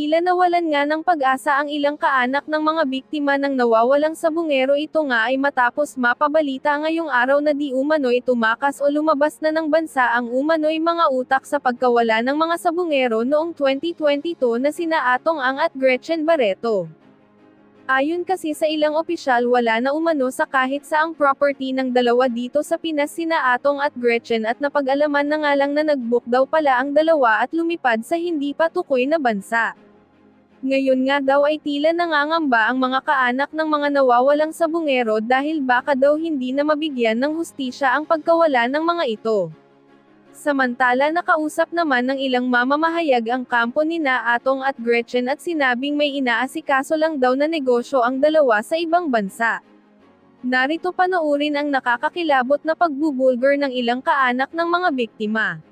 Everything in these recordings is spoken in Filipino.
Tila nawalan nga ng pag-asa ang ilang kaanak ng mga biktima ng nawawalang sabungero. Ito nga ay matapos mapabalita ngayong araw na di umano'y tumakas o lumabas na ng bansa ang umano'y mga utak sa pagkawala ng mga sabungero noong 2022 na sina Atong Ang at Gretchen Barreto. Ayon kasi sa ilang opisyal, wala na umano sa kahit saang property ng dalawa dito sa Pinas sina Atong at Gretchen, at napag-alaman na nga lang na nag-book daw pala ang dalawa at lumipad sa hindi pa tukoy na bansa. Ngayon nga daw ay tila nangangamba ang mga kaanak ng mga nawawalang sabungero dahil baka daw hindi na mabigyan ng hustisya ang pagkawala ng mga ito. Samantala, nakausap naman ng ilang mamamahayag ang kampo nina Atong at Gretchen at sinabing may inaasikaso lang daw na negosyo ang dalawa sa ibang bansa. Narito panoorin ang nakakakilabot na pagbubulgar ng ilang kaanak ng mga biktima.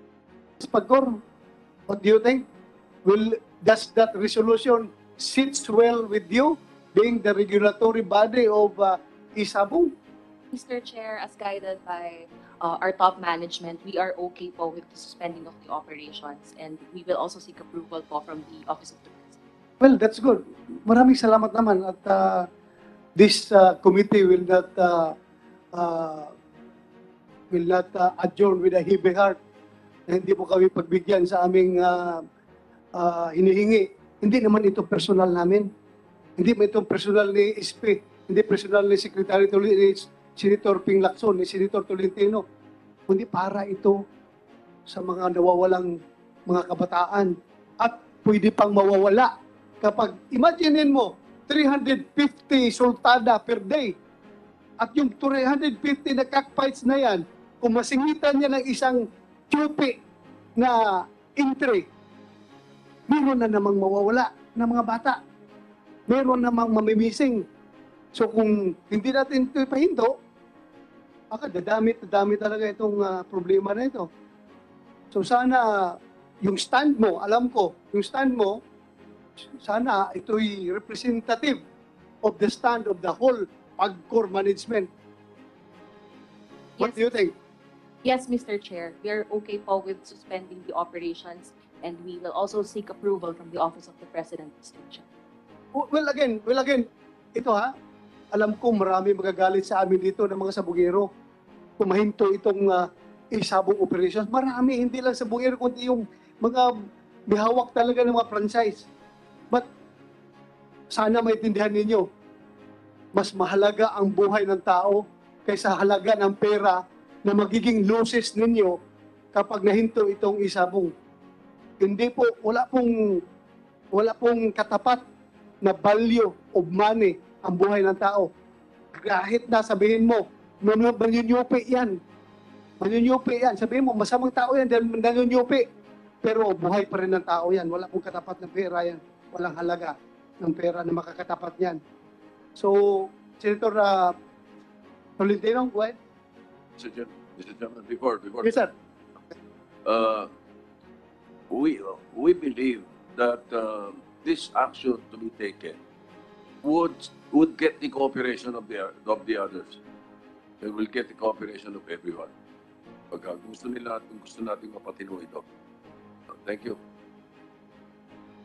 Pagkor, what do you think? Does that resolution sits well with you, being the regulatory body of Isabong? Mr. Chair, as guided by our top management, we are okay po with the suspending of the operations, and we will also seek approval po from the Office of the President. Well, that's good. Maraming salamat naman at this committee will not adjourn with a heavy heart na hindi mo kami pagbigyan sa aming hinihingi. Hindi naman ito personal namin. Hindi mo ito personal ni SP, hindi personal ni Secretary Senator Ping Lacson, ni Senator Tolentino, kundi para ito sa mga nawawalang mga kabataan at pwede pang mawawala kapag, imaginein mo, 350 sultada per day at yung 350 na cockfights na yan, kung masingitan niya ng isang chupi na entry, meron na namang mawawala ng mga bata. Meron namang mamimising. So kung hindi natin ito ipahinto, baka dadami talaga itong problema na ito. So sana yung stand mo, alam ko, yung stand mo, sana ito'y representative of the stand of the whole PAGCOR management. What do you think? Yes, Mr. Chair, we are okay po with suspending the operations, and we will also seek approval from the Office of the President, Mr. Chair. Well again, ito alam ko marami magagalit sa amin dito ng mga sabungero. Kumahinto itong Isabong operations. Marami, hindi lang sabungero, kundi yung mga bihawak talaga ng mga franchise. But sana maintindihan ninyo, mas mahalaga ang buhay ng tao kaysa halaga ng pera na magiging losses ninyo kapag nahinto itong Isabong. Hindi po, wala pong katapat na value of money ang buhay ng tao. Kahit na sabihin mo, manyunyupi yan. Manyunyupi yan. Sabihin mo, masamang tao yan dahil manyunyupi. Pero buhay pa rin ng tao yan. Wala pong katapat ng pera yan. Walang halaga ng pera na makakatapat yan. So, Senator Tolentino, go ahead. Mr. Chairman, before. Yes, sir. We believe that this action to be taken would get the cooperation of the others. It will get the cooperation of everyone. Pagka gusto natin mapatino ito. Thank you.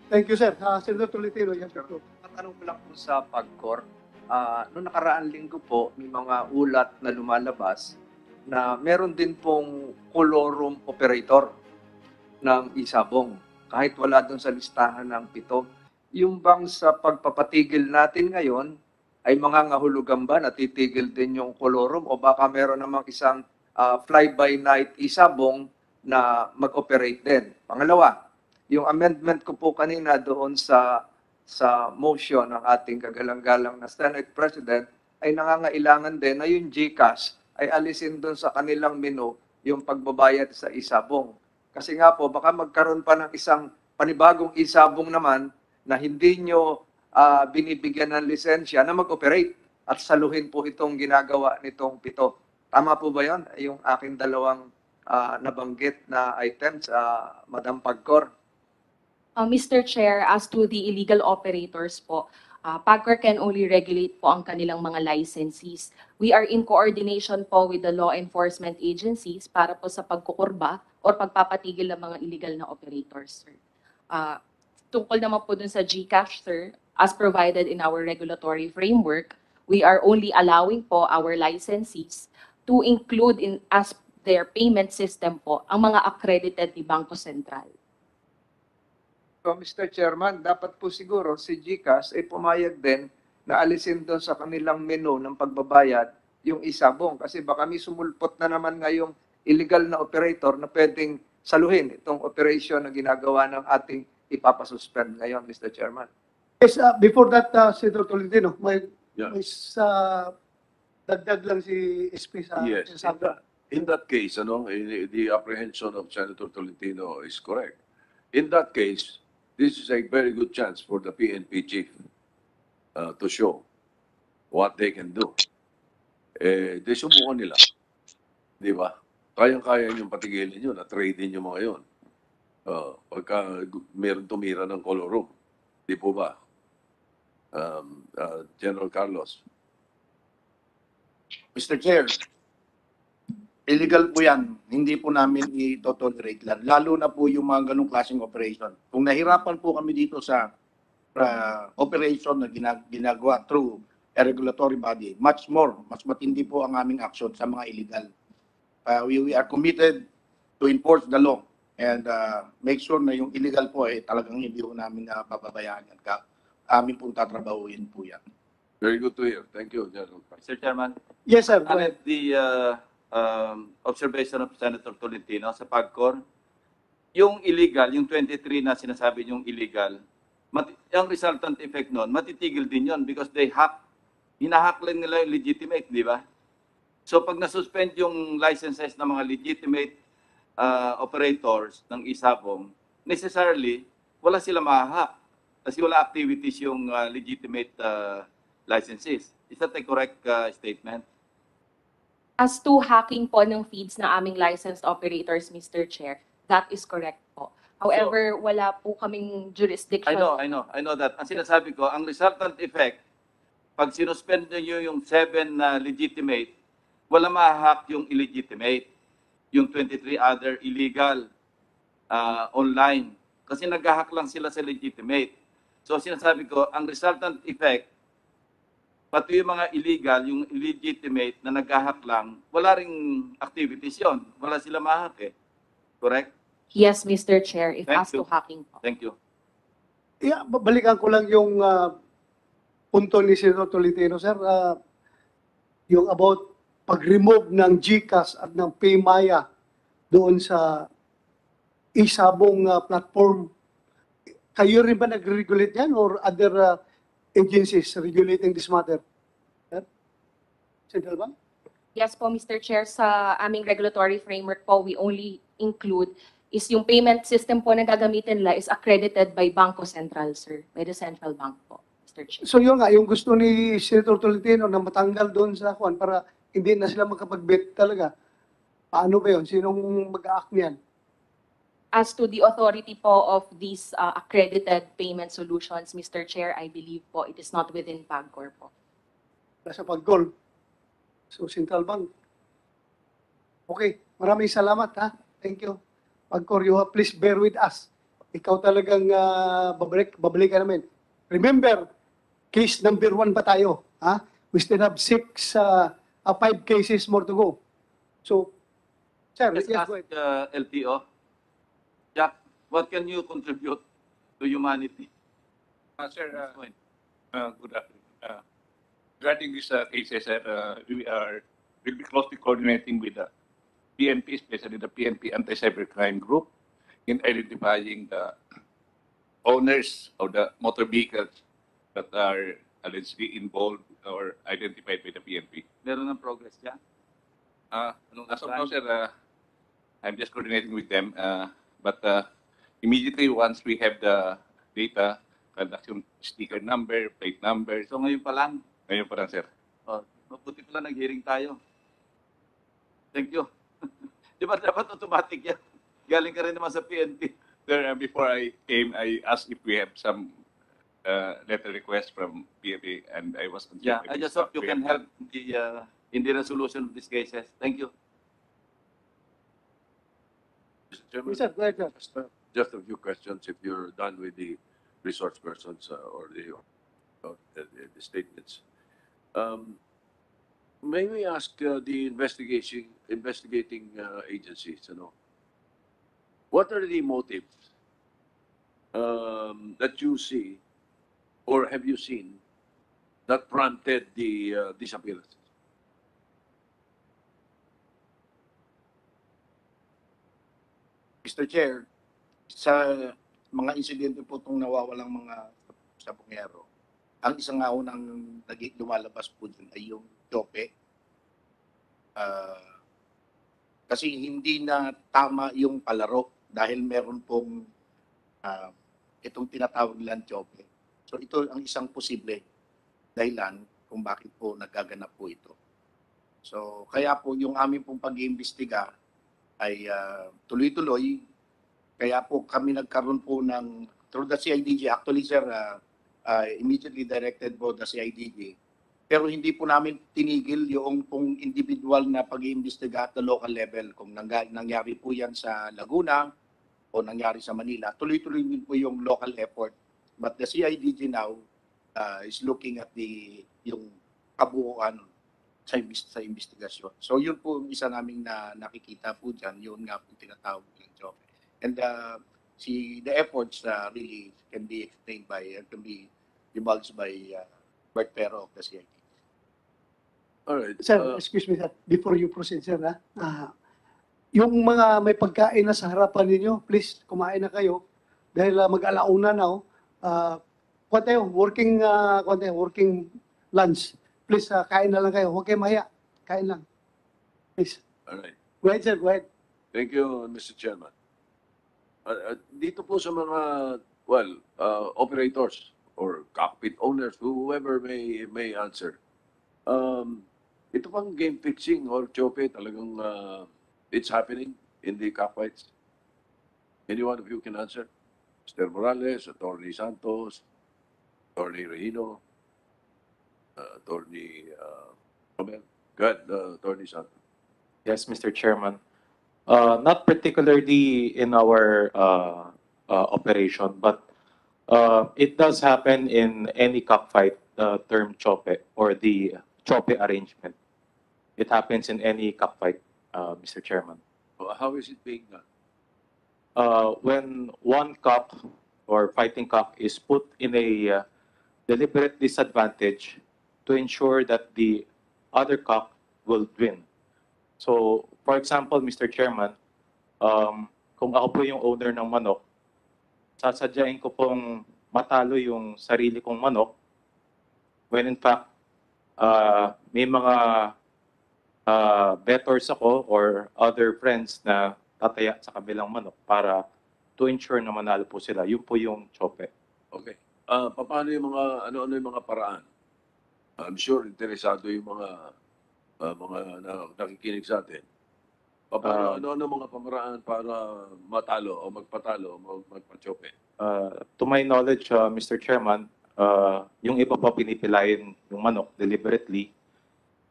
Thank you, sir. Senator Tolentino, yes, sir. Matanong ko lang po sa PAGCOR. Noong nakaraang linggo po, may mga ulat na lumalabas na meron din pong colorum operator ng Isabong. Kahit wala doon sa listahan ng 7. Yung bang sa pagpapatigil natin ngayon, ay mga ngahulugan ba natitigil din yung colorum o baka meron namang isang fly-by-night Isabong na mag-operate din? Pangalawa, yung amendment ko po kanina doon sa motion ng ating kagalang-galang na Senate President ay nangangailangan din na yung GCash ay alisin doon sa kanilang menu yung pagbabayad sa Isabong. Kasi nga po, baka magkaroon pa ng isang panibagong Isabong naman na hindi nyo binibigyan ng lisensya na mag-operate at saluhin po itong ginagawa nitong 7. Tama po ba yun? Yung aking dalawang nabanggit na items, Madam PAGCOR. Mr. Chair, as to the illegal operators po, PAGCOR can only regulate po ang kanilang mga licensees. We are in coordination po with the law enforcement agencies para po sa pagkukurba or pagpapatigil ng mga illegal na operators, sir. tungkol naman po dun sa GCash, sir, as provided in our regulatory framework, we are only allowing po our licensees to include in as their payment system po ang mga accredited ni Bangko Sentral. So, Mr. Chairman, dapat po siguro si GCash ay pumayag din na alisin doon sa kanilang menu ng pagbabayad yung isabong. Kasi baka may sumulpot na naman ngayong illegal na operator na pwedeng saluhin itong operation na ginagawa ng ating ipapasuspend ngayon, Mr. Chairman. Yes, before that, Senator Tolentino, Yeah. may dagdag lang si SP sa Yes. sinasabi. In that case, the apprehension of Senator Tolentino is correct. In that case, this is a very good chance for the PNP chief to show what they can do. Di subukan nila. Di ba? Kayang-kaya niyong patigilin yun at trade-in yung mga yun. Pagka meron tumira ng color room. Di po ba? General Carlos. Mr. Chair, illegal po yan. Hindi po namin i-tolerate lang. Lalo na po yung mga ganong klaseng operation. Kung nahirapan po kami dito sa operation na ginagawa through a regulatory body, mas matindi po ang aming action sa mga illegal. We are committed to enforce the law and make sure na yung illegal po ay talagang hindi po namin pababayaan yan. Amin pong tatrabahuin po yan. Very good to hear. Thank you, General Carlos. Mr. Chairman, Yes, sir. Go ahead. amid the observation of Senator Tolentino sa PAGCOR, yung illegal, yung 23 na sinasabi yung illegal, ang resultant effect nun, matitigil din yon because hinahack lang nila yung legitimate, di ba? So pag nasuspend yung licenses ng mga legitimate operators ng isabong, necessarily, wala sila mahahack kasi wala activities yung legitimate licenses. Is that a correct statement? As to hacking po ng feeds ng aming licensed operators, Mr. Chair, that is correct po. However, wala po kaming jurisdiction. I know that. Ang sinasabi ko, ang resultant effect, pag sinuspend nyo yung 7 na legitimate, wala ma-hack yung illegitimate, yung 23 other illegal online. Kasi nag-hack lang sila sa legitimate. So sinasabi ko, ang resultant effect, pati yung mga illegal, yung illegitimate na nag-hack lang, wala ring activities yon. Wala sila ma-hack eh. Correct? Yes, Mr. Chair, if Thank as to you. hacking po. Thank you. Yeah, balikan ko lang yung punto ni Senator Tolentino, sir. Yung about pag-remove ng GCash at ng PayMaya doon sa isabong platform. Kayo rin ba nag-regulate yan or other agencies regulating this matter? Central Bank? Yes po, Mr. Chair, sa aming regulatory framework po, we only include is yung payment system po na gagamitin nila is accredited by Bangko Sentral, sir, by the central bank po, Mr. Chair. So yun nga, yung gusto ni Senator Tolentino na matanggal doon sa kwan para hindi na sila makapag-bet talaga. Paano ba yun? Sinong mag-a-act niyan? As to the authority po of these accredited payment solutions, Mr. Chair, I believe po it is not within PAGCOR po. Nasa pag-call. So, Central Bank. Okay, maraming salamat ha. Thank you. Pag-call, please bear with us. Ikaw talagang babalikan namin. Remember, case number 1 pa tayo. Ha? We still have 5 cases more to go. So, sir, Let's yes, ask go ahead. LTO. Jack, what can you contribute to humanity? Sir, This point. good afternoon. Regarding these cases, sir, we'll be closely coordinating with the PNP, especially the PNP Anti-Cybercrime Group, in identifying the owners of the motor vehicles that are allegedly involved or identified by the PNP. Meron ng progress dyan? Anong As of nasaan? now, sir, I'm just coordinating with them, but immediately once we have the data, transaction sticker number, plate number, So ngayon pa lang, ngayon pa lang, sir. mabuti pala nag-hearing tayo. Thank you. Di ba dapat automatic yan? Galing ka rin naman sa PNP. Sir, before I came, I asked if we have some letter request from PNP, and I was Yeah, I just hope you We can have help in the resolution of these cases. Thank you. Mr. Chairman, Yes, sir, go ahead, sir. just a few questions if you're done with the resource persons or the statements. May we ask the investigating agencies, what are the motives that you see or have you seen that prompted the disappearances? Mr. Chair, sa mga insidente po itong nawawalang mga sabongero, ang isang nga unang lumalabas po dun ay yung Jope. Kasi hindi na tama yung palaro dahil meron pong itong tinatawag nilang Jope. So ito ang isang posible dahilan kung bakit po nagaganap po ito. So kaya po yung aming pong pag-iimbestiga ay tuloy-tuloy. Kaya po kami nagkaroon po ng, through the CIDG, actually sir, immediately directed po the CIDG. Pero hindi po namin tinigil yung pong individual na pag-iimbestiga at the local level. Kung nangyari po yan sa Laguna o nangyari sa Manila, tuloy-tuloy din po yung local effort. But the CIDG now is looking at yung kabuuan sa investigasyon. So yun po isa naming nakikita po dyan, yun nga po tinatawag yung job. And the efforts really can be explained by, can be divulged by Bert Pero of the CID. All right. Sir, excuse me, sir. Before you proceed, sir, yung mga may pagkain na sa harapan ninyo, please, kumain na kayo. Dahil mag-alauna na, working lunch. Please, kain na lang kayo. Huwag kayo mahiya. Kain lang. Please. All right. Go ahead, sir. Go ahead. Thank you, Mr. Chairman. Dito po sa mga, operators or cockpit owners, whoever may answer. Ito pang game fixing or chope, talagang it's happening in the cockpits. Any one of you can answer? Mr. Morales, Attorney Santos, Attorney Regino, Attorney Romel. Go ahead, Attorney Santos. Yes, Mr. Chairman. Not particularly in our operation, but it does happen in any cockfight term chope or the chope arrangement. It happens in any cockfight, Mr. Chairman. How is it being done? When one cock or fighting cock is put in a deliberate disadvantage to ensure that the other cock will win. So, for example, Mr. Chairman, kung ako po yung owner ng manok, sasadyain ko pong matalo yung sarili kong manok when in fact, may mga bettors ako or other friends na tataya sa kabilang manok para to ensure na manalo po sila. Yun po yung chope. Okay. Paano yung ano yung mga paraan? I'm sure interesado yung mga nakikinig sa atin. Ano mga pamaraan para matalo o magpatalo o magpa-chope? To my knowledge, Mr. Chairman, yung iba pa pinipilayin yung manok deliberately.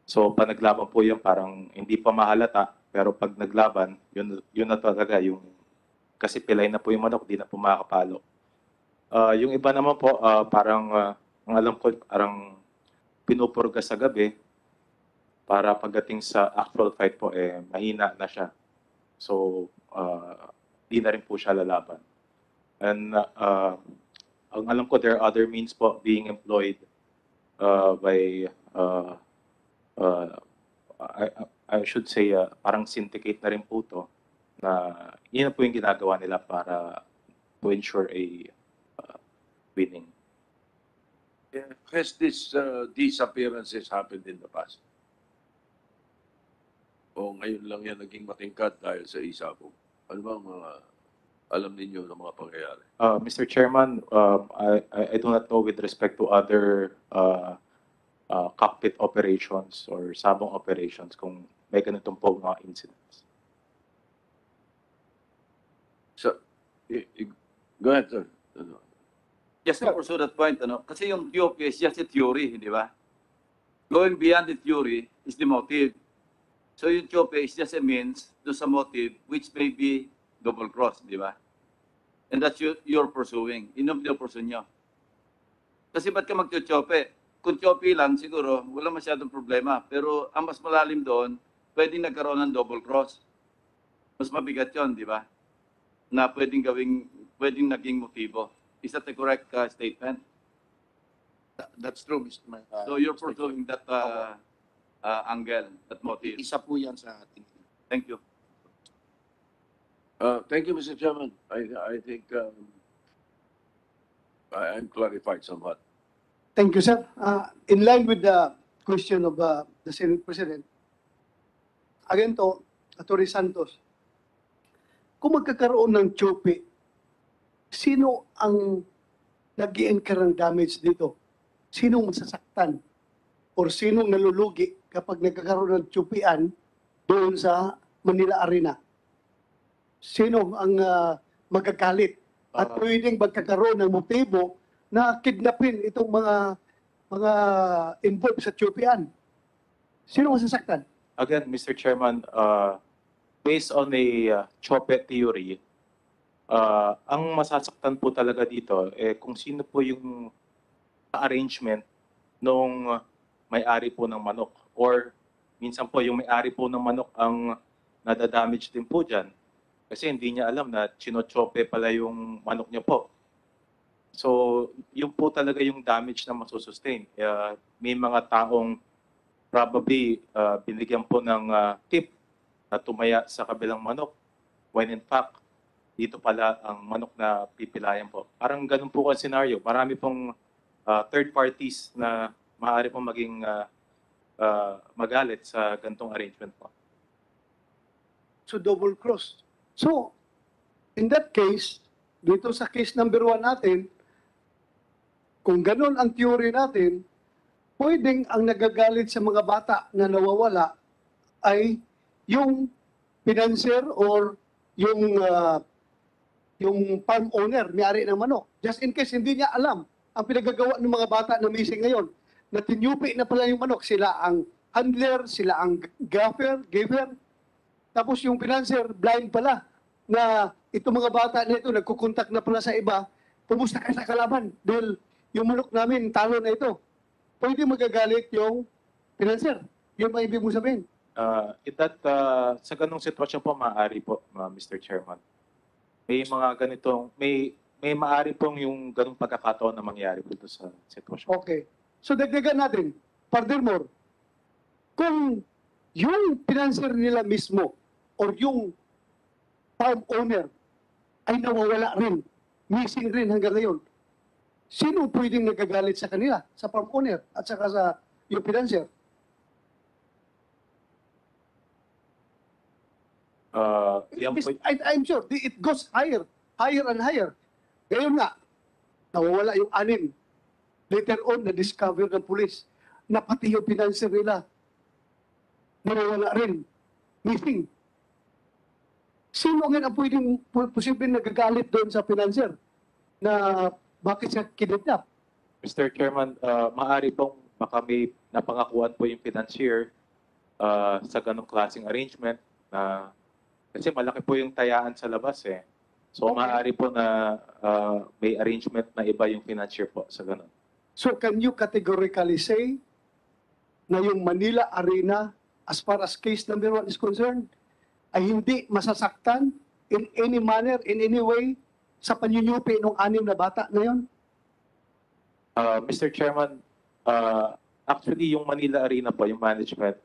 So, pag naglaban po yun, parang hindi pa mahalata. Pero pag naglaban, yun na talaga yung kasi pilay na po yung manok, di na po makakapalo. Yung iba naman po, parang ang alam ko, parang pinupurga sa gabi para pagdating sa actual fight po, mahina na siya. So, di na rin po siya lalaban. And ang alam ko, there are other means po being employed by, I should say, parang syndicate na rin po to na yun na po yung ginagawa nila para to ensure a winning. Has this disappearances happened in the past? O ngayon lang yan naging matingkad dahil sa isabong? Ano bang alam ninyo ng mga pangyayari? Mr. Chairman, I do not know with respect to other cockpit operations or sabong operations kung may ganitong po mga incidents. So, go ahead, sir. Just to pursue that point, kasi yung POP is just a theory, di ba? Going beyond the theory is the motive. So yung POP is just a means to sa motive which may be double cross, di ba? And that's you're pursuing. Inopursu nyo. Kasi ba't ka magtyochope? Kung choppy lang, siguro, wala masyadong problema. Pero ang mas malalim doon, pwedeng nagkaroon ng double cross. Mas mabigat yon, di ba? Na pwedeng naging motibo. Is that the correct statement? That's true, Mr. So you're pursuing that angle, that motive. Isa po yan sa ating. Thank you. Thank you, Mr. Chairman. I think I'm clarified somewhat. Thank you, sir. In line with the question of the Senate President, again to, Atty. Santos, kung magkakaroon ng chope, sino ang nag-i-incur ng damage dito? Sino masasaktan? Or sino nalulugi kapag nagkakaroon ng chopean doon sa Manila Arena? Sino ang magagalit? At pwedeng magkakaroon ng motibo na kidnapin itong mga involved sa chopean. Sino masasaktan? Again, Mr. Chairman, based on a chope theory, ang masasaktan po talaga dito kung sino po yung arrangement nung may-ari po ng manok, or minsan po yung may-ari po ng manok ang nadadamage din po dyan kasi hindi niya alam na chinochope pala yung manok niya po. So, yun po talaga yung damage na masusustain. May mga taong probably binigyan po ng tip na tumaya sa kabilang manok when in fact, dito pala ang manok na pipilayan po. Parang ganun po ang scenario. Marami pong third parties na maaari pong maging magalit sa gantong arrangement po. So double cross. So, in that case, dito sa case number 1 natin, kung ganun ang theory natin, pwedeng ang nagagalit sa mga bata na nawawala ay yung financier or yung farm owner, may-ari ng manok. Just in case hindi niya alam ang pinagagawa ng mga bata na missing ngayon, na tinyupi na pala yung manok. Sila ang handler, sila ang giver. Tapos yung financier, blind pala, na itong mga bata na ito, nagkukontak na pala sa iba, pumusta kayo sa kalaban dahil yung manok namin, talo na ito. Pwede magagalit yung financier. Yun ba ibig mo sabihin? Sa ganong sitwasyon po, maaari po, Mr. Chairman. May mga ganitong, may maaari pong yung ganong pagkakataon na mangyari dito sa sitwasyon. Okay. So dagdagan natin. Furthermore, kung yung financier nila mismo or yung farm owner ay nawawala rin, missing rin hanggang ngayon, sino pwedeng nagagalit sa kanila? Sa farm owner at saka sa yung financier? I'm sure it goes higher and higher. Ngayon nga, nawawala yung 6. Later on, na-discover ng police na pati yung financier nila nawawala rin, missing. Sino nga ang pwedeng posibleng nagagalit doon sa financier na bakit siya kidnap? Mr. Chairman, maaari pong baka may napangakuan po yung financier sa ganong klaseng arrangement na kasi malaki po yung tayaan sa labas eh. So Okay. maaari po na may arrangement na iba yung financier po sa ganon. So can you categorically say na yung Manila Arena, as far as case number 1 is concerned, ay hindi masasaktan in any manner, in any way, sa panyunyupi ng 6 na bata na yun? Mr. Chairman, actually yung Manila Arena po, yung management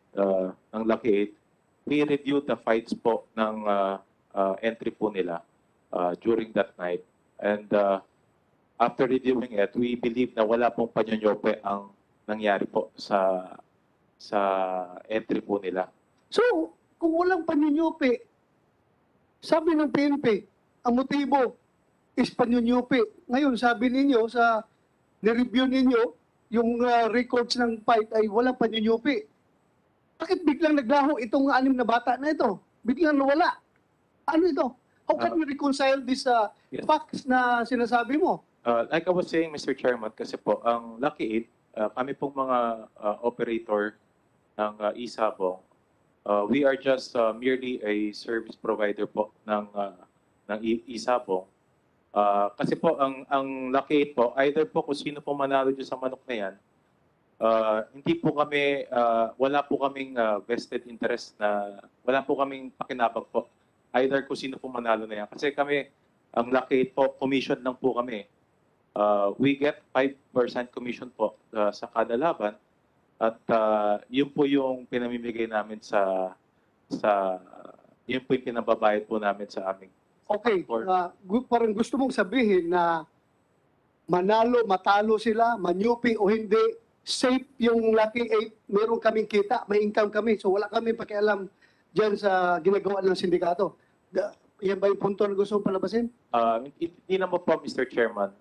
ng Lucky 8, we reviewed the fights po ng entry po nila during that night. And after reviewing it, we believe na wala pong panyonyope ang nangyari po sa entry po nila. So, kung walang panyunyupi, sabi ng PNP, ang motibo is panyunyupi. Ngayon, sabi ninyo sa nireview ninyo, yung records ng fight ay walang panyunyupi. Bakit biglang naglaho itong 6 na bata na ito? Biglang nawala. Ano ito? How can we reconcile these Yes. facts na sinasabi mo? Like I was saying, Mr. Chairman, kasi po, ang Lucky 8, kami pong mga operator ng Isabong, we are just merely a service provider po ng Isabong. Kasi po, ang Lucky 8 po, either po kung sino po manalo dyan sa manok na yan, hindi po kami, wala po kaming vested interest na, wala po kaming pakinabang po. Either kung sino po manalo na yan. Kasi kami, ang Lucky 8 po, commission lang po kami. We get 5% commission po sa kada laban. At yun po yung pinamimigay namin yun po yung pinababayad po namin sa aming. Okay, parang gusto mong sabihin na manalo, matalo sila, manyupi o hindi, safe yung Lucky 8, meron kaming kita, may income kami, so wala kami pakialam dyan sa ginagawa ng sindikato. Yan ba yung punto na gusto mong palabasin? Hindi naman po, Mr. Chairman.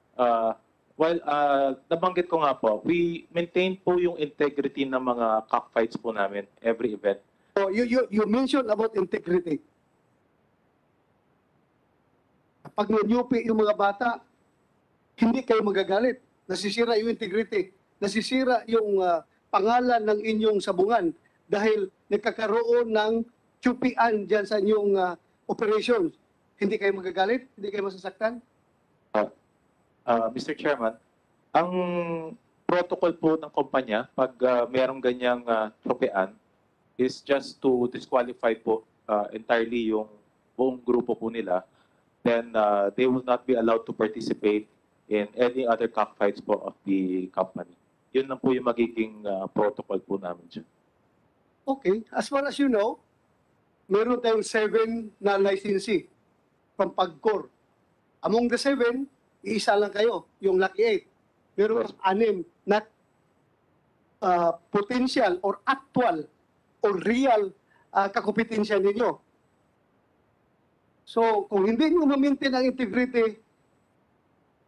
Nabanggit ko nga po, we maintain po yung integrity ng mga cockfights po namin every event. So you mentioned about integrity. Pag nanyupi yung mga bata, hindi kayo magagalit. Nasisira yung integrity. Nasisira yung pangalan ng inyong sabungan dahil nagkakaroon ng tsupian dyan sa inyong operations. Hindi kayo magagalit? Hindi kayo masasaktan? Mr. Chairman, ang protocol po ng kumpanya pag merong ganyang tsupian is just to disqualify po entirely yung buong grupo po nila. Then they will not be allowed to participate in any other cockfights po of the company. Yun lang po yung magiging protocol po namin dyan. Okay. As far as you know, meron tayong 7 na licensee from PAGCOR. Among the 7, iisa lang kayo, yung Lucky 8. Meron 6 na potential or actual or real kakopetensya ninyo. So, kung hindi nyo ma-maintain ang integrity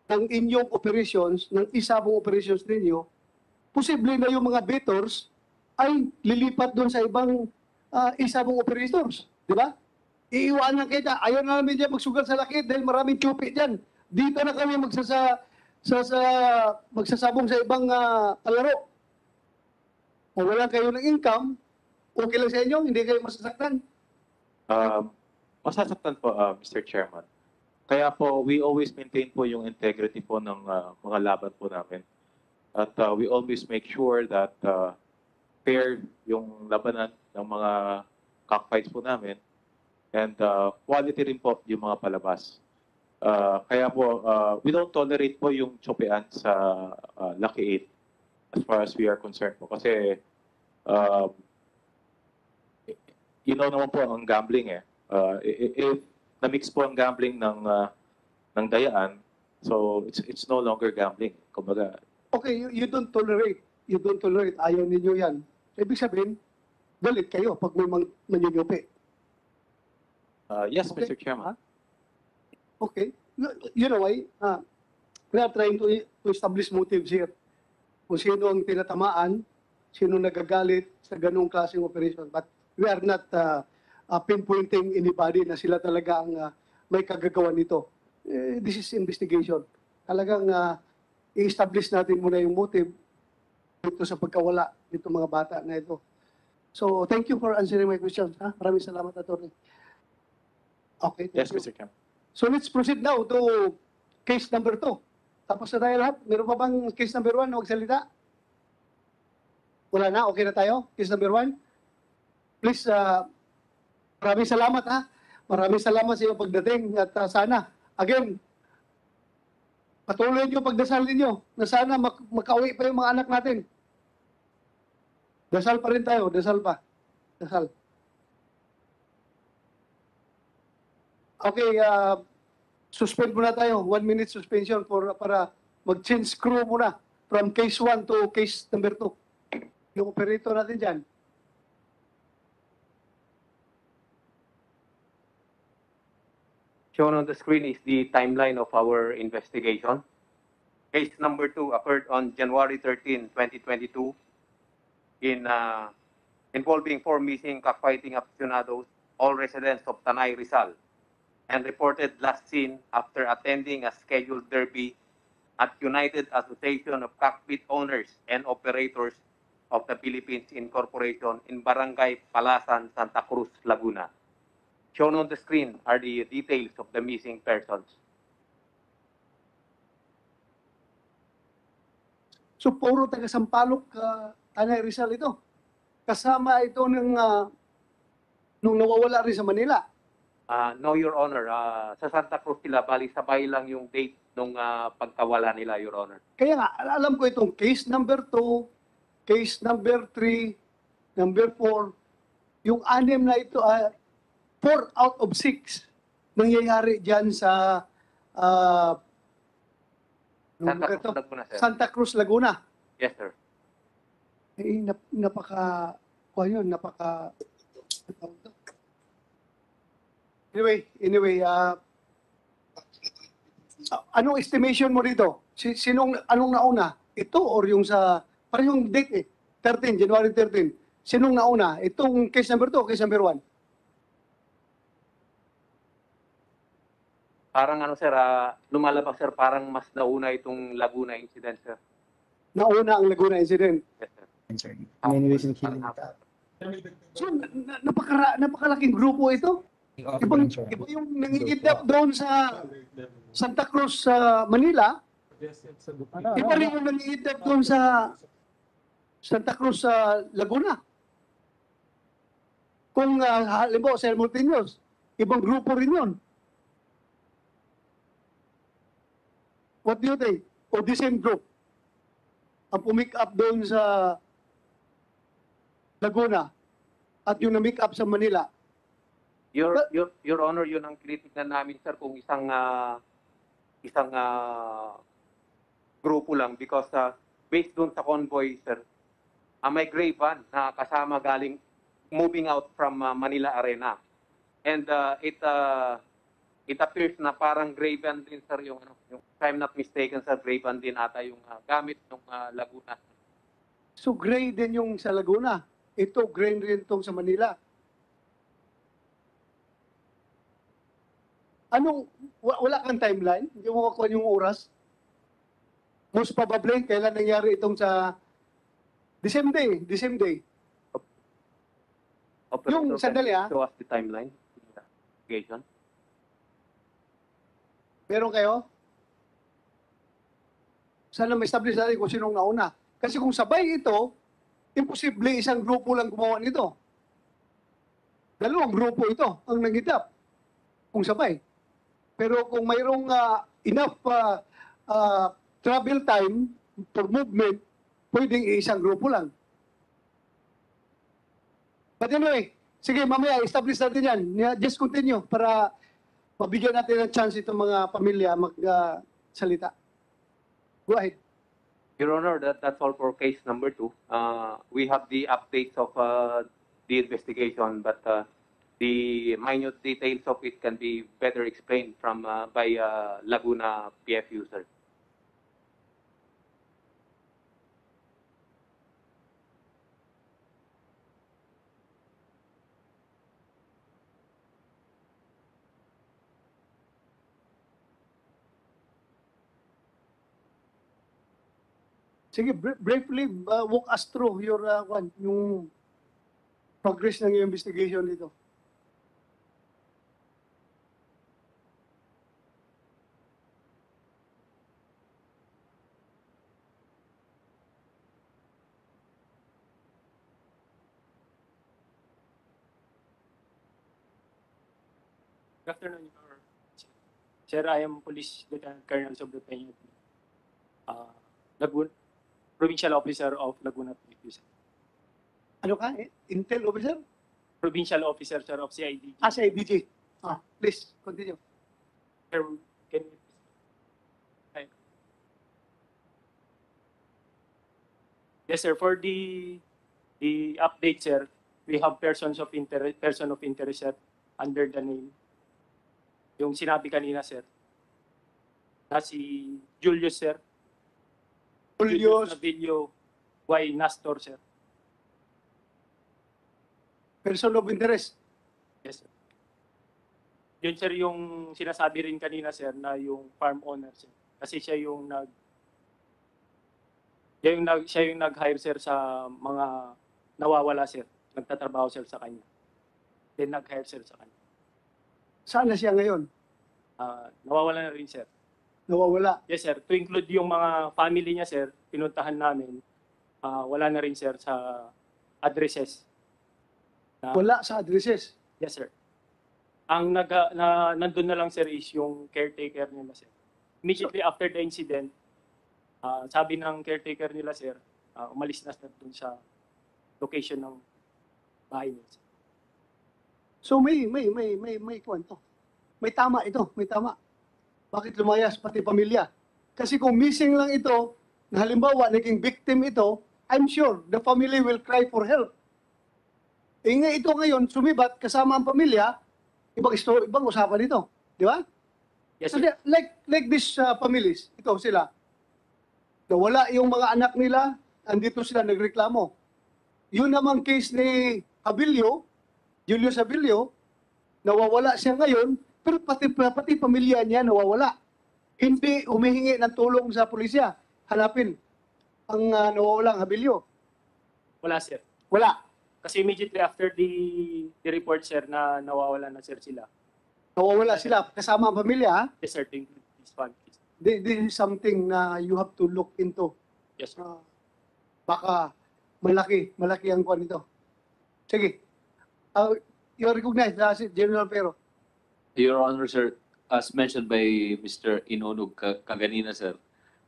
ng inyong operations, ng isabong operations ninyo, posible na yung mga bettors ay lilipat doon sa ibang isabong operators. Di ba? Iiwanan kita. Ayaw na namin dyan magsugal sa lakit dahil maraming chupi dyan. Dito na kami magsasabong sa ibang kalaro. Kung wala kayo ng income, okay lang sa inyo, hindi kayo masasaktan. Masasaktan po, Mr. Chairman. Kaya po, we always maintain po yung integrity po ng mga laban po namin. At we always make sure that fair yung labanan ng mga cockfights po namin. And quality rin po yung mga palabas. Kaya po, we don't tolerate po yung tsupian sa Lucky 8 as far as we are concerned po. Kasi, you know naman po ang gambling eh. If na-mix po ang gambling ng dayaan, so it's no longer gambling. Kumbaga, Okay, you don't tolerate. You don't tolerate. Ayaw ninyo yan. Ibig sabihin, galit kayo pag may manyunyupi. yes, Okay. Mr. Chairman. Okay. You know why? We are trying to establish motives here. Kung sino ang tinatamaan, sino nagagalit sa ganung klaseng operation. But we are not pinpointing anybody na sila talaga ang may kagagawan nito. This is investigation. Talagang i-establish natin muna yung motive dito sa pagkawala dito mga bata na ito. So, thank you for answering my questions. Maraming salamat, Atty. Okay, thank Yes, you. Mr. Chairman. So let's proceed now to case number 2. Tapos na tayo lahat. Meron pa bang case number 1 na magsalita? Wala na? Okay na tayo? Case number 1? Please, maraming salamat ha. Maraming salamat sa iyong pagdating at sana, again, patuloy niyo pagdasal ninyo na sana makauwi pa yung mga anak natin. Dasal pa rin tayo. Dasal pa. Dasal. Okay, suspend muna tayo. 1 minute suspension para mag-change crew muna from case 1 to case number 2. Yung operator natin dyan. Shown on the screen is the timeline of our investigation. Case number 2 occurred on January 13, 2022 involving 4 missing cockfighting aficionados, all residents of Tanay, Rizal, and reported last seen after attending a scheduled derby at United Association of Cockpit Owners and Operators of the Philippines Incorporation in Barangay Palasan, Santa Cruz, Laguna. Shown on the screen are the details of the missing persons. So puro taga Sampaloc, Tanay Rizal ito. Kasama ito nung nawawala rin sa Manila. No, Your Honor. Sa Santa Cruz sila, bali sabay lang yung date nung pagkawala nila, Your Honor. Kaya nga, alam ko itong case number 2, case number 3, number 4, yung 6 na ito, 4 out of 6 nangyayari dyan sa Santa Cruz, Laguna, sir. Santa Cruz, Laguna. Yes, sir. Eh, napaka. Anyway, anong estimation mo dito? Anong nauna? Ito or yung parang yung date 13, January 13. Sinong nauna? Itong case number 2 o case number 1? Parang sir, lumalabas, sir, parang mas nauna itong Laguna incident, sir. Nauna ang Laguna incident. Yes, sir. So, napakalaking grupo ito. Iba yung nangingidap doon sa Santa Cruz, sa Manila. Iba rin yung nangingidap doon sa Santa Cruz, sa Laguna. Kung halimbawa simultaneous, ibang grupo rin yun. What do you think? O the same group? Ang pumick up doon sa Laguna at yung na-make up sa Manila. Your Honor, yun ang tinitignan namin, sir, kung isang grupo lang because based doon sa convoy, sir, may gray van na kasama galing moving out from Manila Arena. And it appears na parang gray van din, sir, yung if I'm not mistaken, sir, gray van din ata yung gamit ng Laguna. So gray din yung sa Laguna. Ito, gray rin itong sa Manila. Wala kang timeline? Hindi mo makuha yung oras? Most probably, kailan nangyari itong sa the same day. Yung sandali Show us the timeline. Investigation. Meron kayo? Sana ma-establish natin kung sinong nauna. Kasi kung sabay ito, imposible isang grupo lang gumawa nito. Dalawang grupo ito ang nangitap kung sabay. Pero kung mayroong enough travel time for movement, pwedeng isang grupo lang. But anyway, sige, mamaya establish natin yan. Just continue para mabigyan natin ng chance itong mga pamilya magsalita. Go ahead. Your Honor, that's all for case number 2. We have the updates of the investigation, but the minute details of it can be better explained by Laguna PFU, sir. Sige, briefly walk us through yung progress ng yung investigation dito. Good afternoon, Your Sir. I am Police Lieutenant Colonel Sobrepeña, Laguna, Provincial Officer of Laguna PFU, sir. Ano ka? Intel officer? Provincial Officer, sir, of CIDG. Sa IDG. Please, continue. Sir, can you Hi. Yes, sir. For the update, sir, we have person of interest, sir, under the name. Yung sinabi kanina, sir, na si Julius, sir. Julius Navillo Y. Nastor, sir. person of interest. Yes, sir. Yun, sir, yung sinasabi rin kanina, sir, na yung farm owner, sir. Kasi siya yung nag-hire, sir, sa mga nawawala, sir. Nagtatrabaho, sir, sa kanya. Then nag-hire, sir, sa kanya. Saan na siya ngayon? Nawawala na rin, sir. nawawala. Yes, sir. To include yung mga family niya, sir, pinuntahan namin. Wala na rin, sir, sa addresses. Wala sa addresses. Yes, sir. Ang nandun na lang, sir, is yung caretaker nila, sir. Immediately after the incident, sabi ng caretaker nila, sir, umalis na dun sa location ng bahay niya, sir. So may kwento. May tama ito, may tama. Bakit lumayas pati pamilya? Kasi kung missing lang ito, na halimbawa naging victim ito, I'm sure the family will cry for help. Ito ngayon, sumibat kasama ang pamilya, ibang usapan ito. Di ba? Yes, So sir. like these families, ito sila, nawala yung mga anak nila, andito sila nagreklamo. Yun namang case ni Abilio, Julius Abilio, nawawala siya ngayon, pero pati pamilya niya nawawala. Hindi humihingi ng tulong sa pulisya. Hanapin ang nawawalang Abilio. Wala, sir. Wala. Kasi immediately after the report, sir, na nawawala na, sir, sila. Nawawala sila kasama ang pamilya. Ha? Yes, sir, to include this family. This is something na you have to look into. Yes, sir. Baka malaki ang kwan nito. Sige. You recognize General Pero. Your Honor, sir, as mentioned by Mr. Inonog kaganina, sir,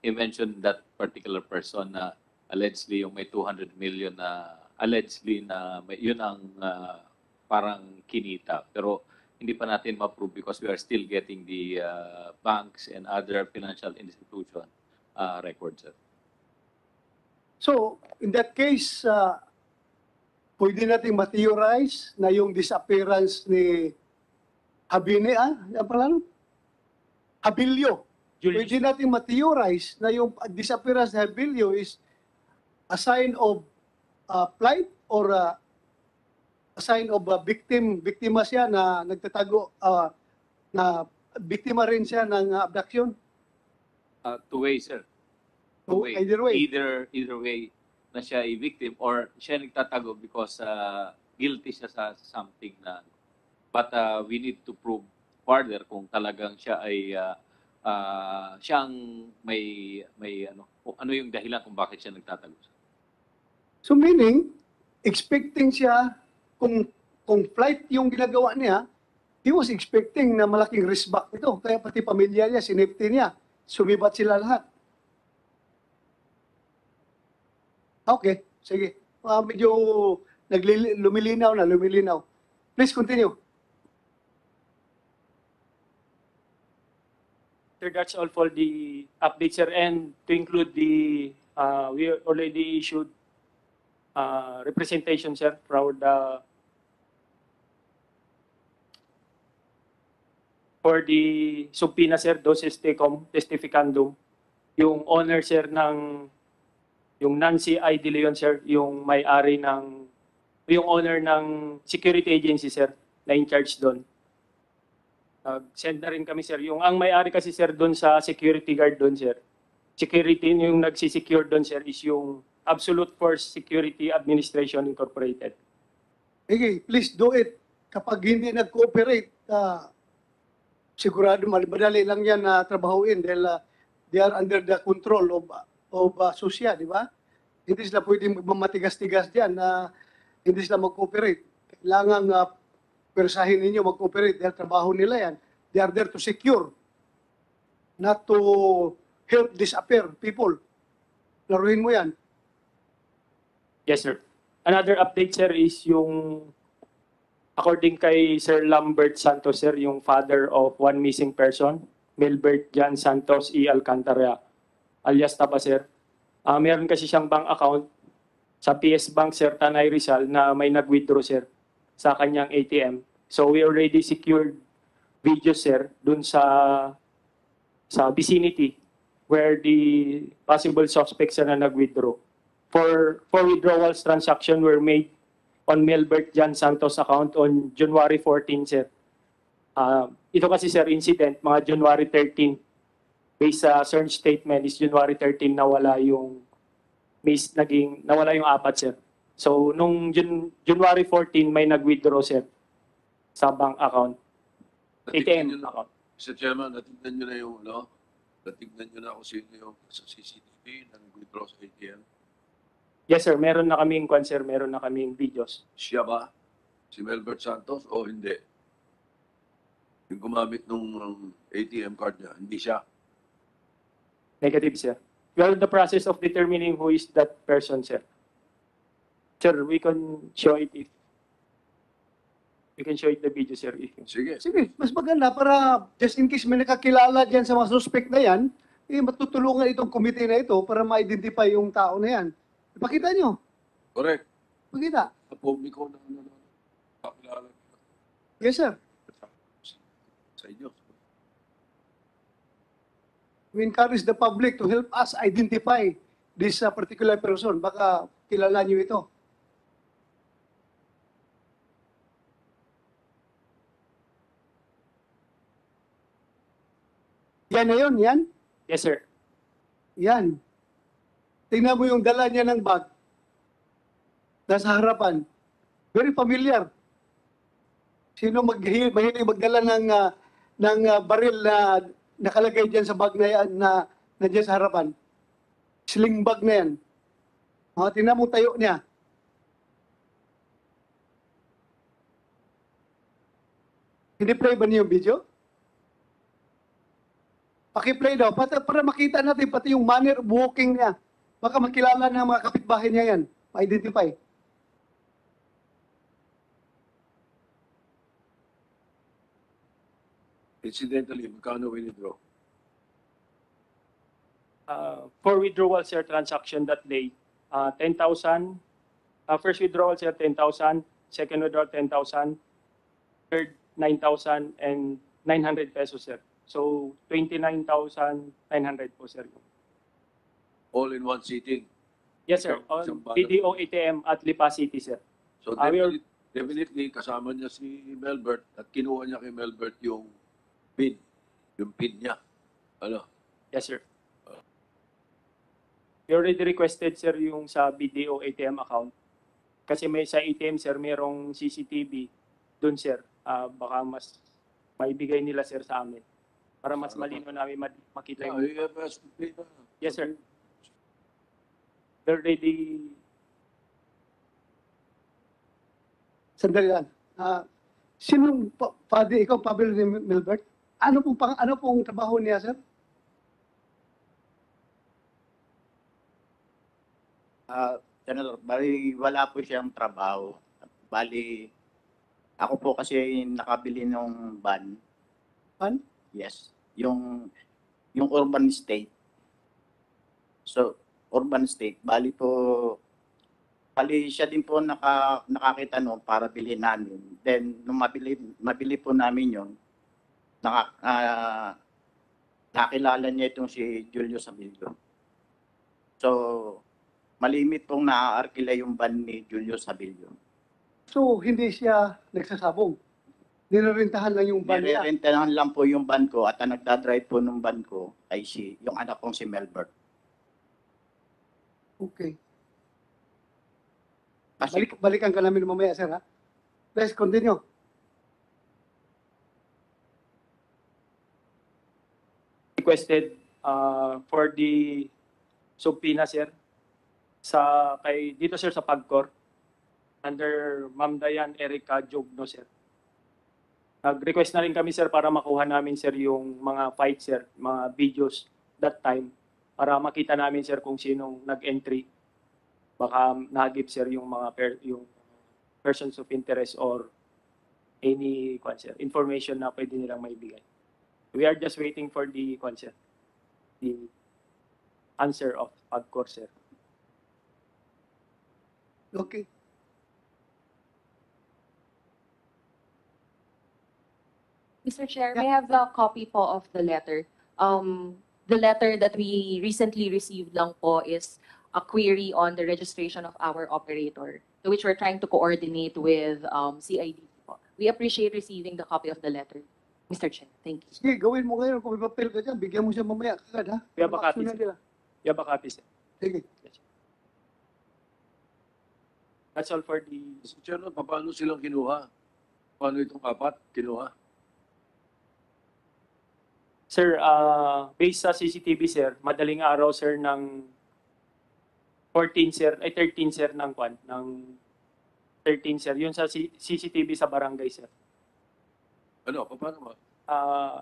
he mentioned that particular person na allegedly yung may 200 million na allegedly na yun ang parang kinita. Pero hindi pa natin ma-prove because we are still getting the banks and other financial institution records, sir. So, in that case, pwede natin ma-theorize na yung disappearance ni Habine, ang pangalan? Abilio. Julius. Pwede natin ma-theorize na yung disappearance ni Abilio is a sign of plight or a sign of biktima siya na nagtatago, na biktima rin siya ng abduction. Two ways, sir. So, either way. Either way na siya ay victim or siya nagtatago because guilty siya sa something na but we need to prove further kung talagang siya ay siyang may ano yung dahilan kung bakit siya nagtatago. So meaning, expecting siya, kung flight yung ginagawa niya, he was expecting na malaking risk back ito. Kaya pati pamilya niya, sinipti niya, sumibat sila lahat. Okay, sige. Medyo lumilinaw. Please continue. Sir, that's all for the updates, sir. And to include the, we already issued representation, sir, for the subpoena, sir, doses testificandum. Yung owner, sir, yung Nancy I. De Leon, sir, yung owner ng security agency, sir, na in charge doon. Send na rin kami, sir. Ang may-ari kasi, sir, doon sa security guard doon, sir. Security, yung nagsisecure doon, sir, is yung Absolute Force Security Administration Incorporated. Okay, please do it. Kapag hindi nag-cooperate, sigurado madali lang yan na trabahuin dahil they are under the control of susya, di ba? Hindi sila pwedeng matigas-tigas dyan na hindi sila mag-cooperate. Kailangan persahin ninyo mag-cooperate dahil trabaho nila yan. They are there to secure, not to help disappear people. Laruin mo yan. Yes, sir. Another update, sir, is yung according kay Sir Lambert Santos, sir, yung father of one missing person, Milbert Jan Santos E. Alcantara, alias Tapa, sir. Meron kasi siyang bank account sa PS Bank, sir, Tanay Rizal, na may nag-withdraw, sir, sa kanyang ATM. So we already secured videos, sir, dun sa vicinity where the possible suspects na nag-withdraw. For withdrawals transaction were made on Milbert Jan Santos account on January 14, sir. Ito kasi, sir, incident, mga January 13. Based sa search statement is January 13 nawala yung apat, sir. So, nung January 14, may nag-withdraw, sir, sa bank account. ATM account. Mr. Chairman, natignan nyo na yung Natignan nyo na kung sino yung sa CCTV nang withdraw sa ATM. Yes sir, meron na kaming sir, meron na kaming videos. Siya ba? Si Melbert Santos o hindi? Yung gumamit nung ATM card niya, hindi siya. Negative sir. We are in the process of determining who is that person sir. Sir, we can show it if we can show it the video sir if Sige. Sige, mas maganda para just in case may nakakilala dyan sa mga suspect na yan, eh, matutulungan itong committee na ito para ma-identify yung tao na yan. Ipakita nyo. Correct. Pakita. Sa publiko na kakilala Yes, sir. sa inyo. We encourage the public to help us identify this particular person. Baka kilala nyo ito. Yan na yun, yan. yes sir. Yan. Tingnan mo yung dala niya ng bag. Nasa harapan. Very familiar. Sino mahilig magdala ng baril na nakalagay diyan sa bag na yan na nandiyan sa harapan? Sling bag na yan. Tingnan mo tayo niya. Hindi-play ba niyo yung video? Paki-play daw, para makita natin pati yung manner of walking niya. Baka makilala ng mga kapitbahay niya yan. Ma-identify. Incidentally, magkano withdraw? For withdrawal sir transaction that day, 10,000. First withdrawal sir 10,000, second withdrawal 10,000, third 9,000 and 900 pesos sir. So 29,900 po sir. All in one sitting. Yes sir, on Isang balot. BDO ATM at Lipa City sir. So we are- definitely kasama niya si Melbert at kinuha niya kay Melbert yung PIN. Yung PIN niya. Ano? Yes sir. We already requested sir yung sa BDO ATM account. Kasi may sa ATM sir merong CCTV doon sir. Baka mas maibigay nila sir sa amin. Para mas malino namin makita Yeah, yung... you have asked to pay na. Yes sir. We're already... Sandali lang. Sinong Padre, ikaw, Pablo ni Melbert? Ano pong trabaho niya, sir? Senator, bali wala po siyang trabaho. Bali, ako po kasi nakabili ng van. Van? Yes. Yung urban state. So, urban state. Bali siya din po nakakita noon para bilhin namin. Then, nung mabili po namin yun, nakilala niya itong si Julio Sabilio. So, malimit pong naaarkila yung van ni Julio Sabilio. So, hindi siya nagsasabong. Nirerentahan lang yung van niya. Nirerentahan lang po yung van ko at ang nagdadrive po ng van ko ay yung anak kong si Melbert. Okay. Kasi Balikan ka namin mamaya, sir, ha? Let's continue. Requested for the subpoena sir dito sir sa PAGCOR under Ma'am Dayan Erica Jogno sir. Nag-request na rin kami sir para makuha namin sir yung mga fight sir, mga videos that time para makita namin sir kung sinong nag-entry. Baka nagip sir yung mga yung persons of interest or any information na pwede nilang maibigay. We are just waiting for the the answer of PAGCOR sir. Okay. Mr. Chair, may I have the copy po of the letter. The letter that we recently received lang po is a query on the registration of our operator, to which we're trying to coordinate with CID po. We appreciate receiving the copy of the letter. Mr. Chair, thank you. Sige, gawin mo ngayon. Kung may papel ka dyan, bigyan mo siya mamaya kagad, ha? We have a copy, Action na sir. nila. Yeah, baka copy sir. Sige. That's all for the... Mr. Chairman, paano silang kinuha? Paano itong apat kinuha? Sir, based sa CCTV, sir, madaling araw, sir, ng 13, sir, ng 13, sir. Yun sa CCTV sa barangay, sir. Ano, paano ba?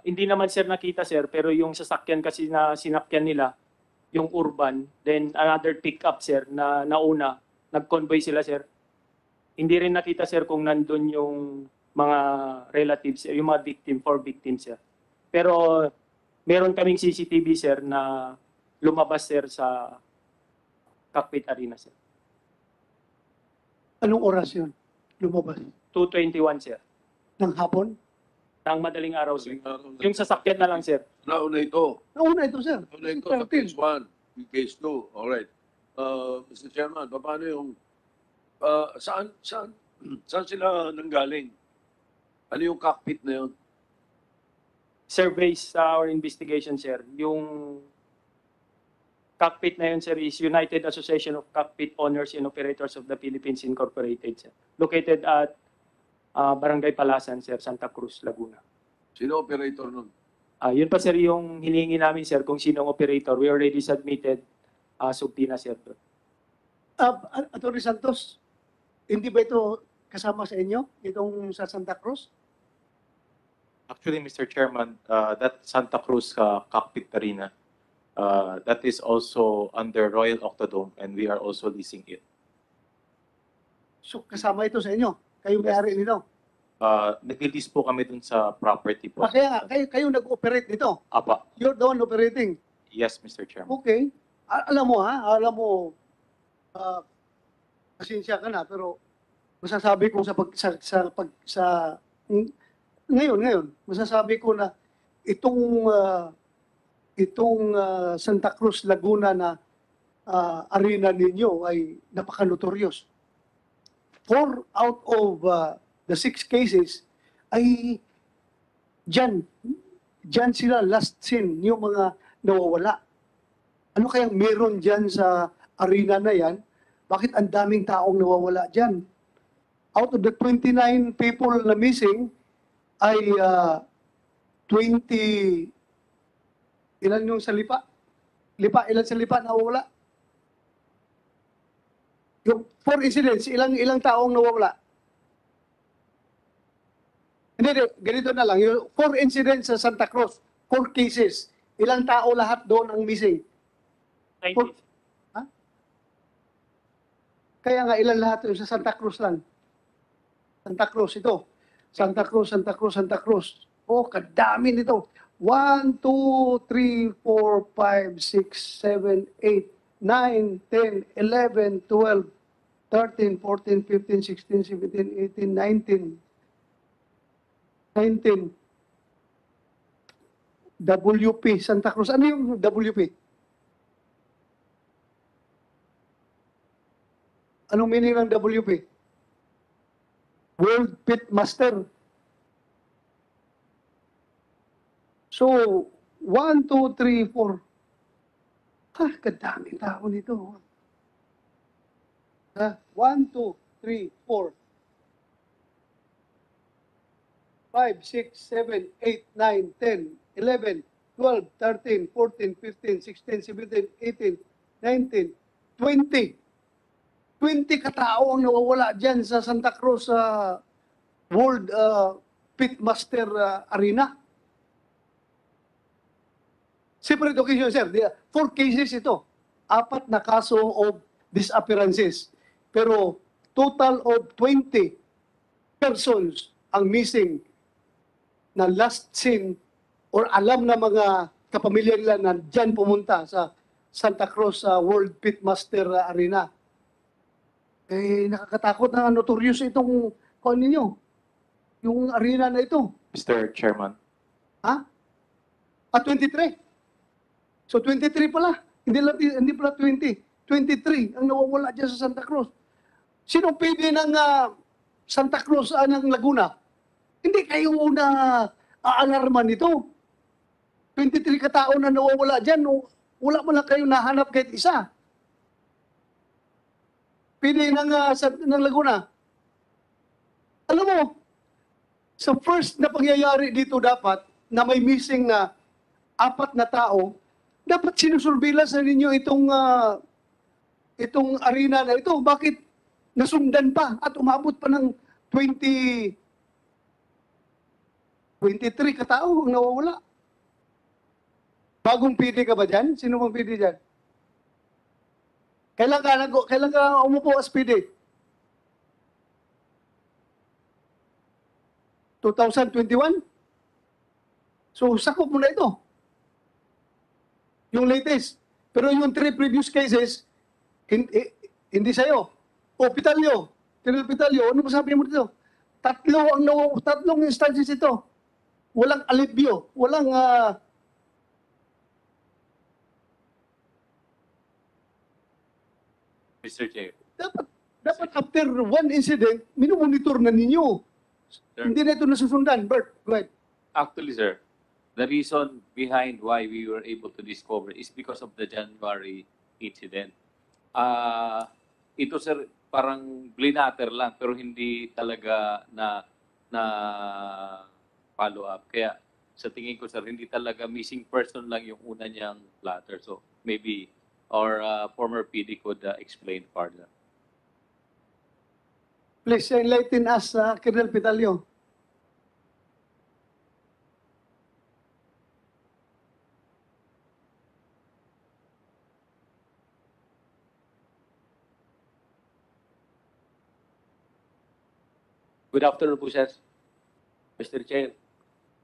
Hindi naman, sir, nakita, sir, pero yung sasakyan kasi na sinakyan nila, yung urban, then another pickup, sir, na nauna, nag-convoy sila, sir. Hindi rin nakita, sir, kung nandun yung mga relatives, yung mga victim, 4 victims, sir. Pero meron kaming CCTV, sir, na lumabas, sir, sa cockpit arena, sir. Anong oras yun? Lumabas? 2:21, sir. Ng hapon? Nang madaling araw, sir. Yung sasakyan na lang, sir. Nauna ito. Nauna ito, sir. Nauna ito sa case 1, case 2. Alright. Mr. Chairman, paano yung saan sila nanggaling? Ano yung cockpit na yun? Sir, based sa our investigation, sir, yung cockpit na yun, sir, is United Association of Cockpit Owners and Operators of the Philippines Incorporated, sir. Located at Barangay Palasan, sir, Santa Cruz, Laguna. Sino operator nun? Yun pa, sir, yung hinihingi namin, sir, kung sinong operator. We already submitted subpoena, sir. Atty. Santos, hindi ba ito kasama sa inyo? Itong sa Santa Cruz? Actually, Mr. Chairman, that Santa Cruz cockpit arena, that is also under Royal Octodome and we are also leasing it. So kasama ito sa inyo? Kayo may-ari nito? Nag-lease po kami dun sa property po. Kaya kayo nag-operate nito? Apa. You're the one operating? Yes, Mr. Chairman. Okay. Alam mo, pasensya ka na, pero masasabi ko ngayon, masasabi ko na itong Santa Cruz, Laguna na arena ninyo ay napaka-notorious. 4 out of the 6 cases ay dyan sila last seen, yung mga nawawala. Ano kayang meron dyan sa arena na yan? Bakit ang daming taong nawawala dyan? Out of the 29 people na missing, ay 20, ilan yung sa lipa? Ilan sa lipa nawawala? Yung 4 incidents, ilang taong nawawala? Hindi, ganito na lang. Yung 4 incidents sa Santa Cruz, 4 cases. Ilang tao lahat doon ang missing? 90. Ha? Kaya nga, ilan lahat yung sa Santa Cruz lang? Santa Cruz ito. Santa Cruz. Oh, kadami nito. 1, 2, 3, 4, 5, 6, 7, 8, 9, 10, 11, 12, 13, 14, 15, 16, 17, 18, 19. WP, Santa Cruz. Ano yung WP? Anong meaning ng WP? World Pit Master. So, 1, 2, 3, 4. Kadaming tao nito. 1, 2, 3, 4. 5, 6, 7, 8, 9, 10, 11, 12, 13, 14, 15, 16, 17, 18, 19, 20. 20 katao ang nawawala dyan sa Santa Cruz World Pitmaster Arena. Separate occasion, sir. 4 cases ito. 4 na kaso of disappearances. Pero total of 20 persons ang missing na last seen or alam na mga kapamilya nila na dyan pumunta sa Santa Cruz World Pitmaster Arena. Nakakatakot na notorious itong kung ninyo. Yung arena na ito. Mr. Chairman. 23. So 23 pala. Hindi pala 20. 23 ang nawawala dyan sa Santa Cruz. Sino pwede ng Santa Cruz ng Laguna? Hindi kayo na aalarman nito. 23 katao na nawawala dyan. Wala mo lang kayo nahanap kahit isa. Pwede ng Laguna. Alam mo, sa first na pangyayari dito dapat na may missing na 4 na tao, dapat sinusurveillance na ninyo itong arena na ito. Bakit nasundan pa at umabot pa ng 23 katao ang nawawala? Bagong PD ka ba dyan? Sino bang PD dyan? Kailan ka umupo as PD? 2021? So, sakop mo na ito. Yung latest. Pero yung 3 previous cases, hindi sa'yo. O, Pitalyo. Colonel Pitalyo, ano masabi mo dito? Tatlong instances ito. Walang alibyo. Walang... Mr. Chair. Dapat after one incident, minumonitor na ninyo. Sir. Hindi na ito nasusundan. Bert, go ahead. Actually, sir, the reason behind why we were able to discover is because of the January incident. Ito, sir, parang blinater lang, pero hindi talaga na follow up. Kaya sa tingin ko, sir, hindi talaga missing person lang yung una niyang platter. So maybe our former PD could explain further. Please enlighten us, Colonel Pitalyo. Good afternoon po, sir. Mr. Chair.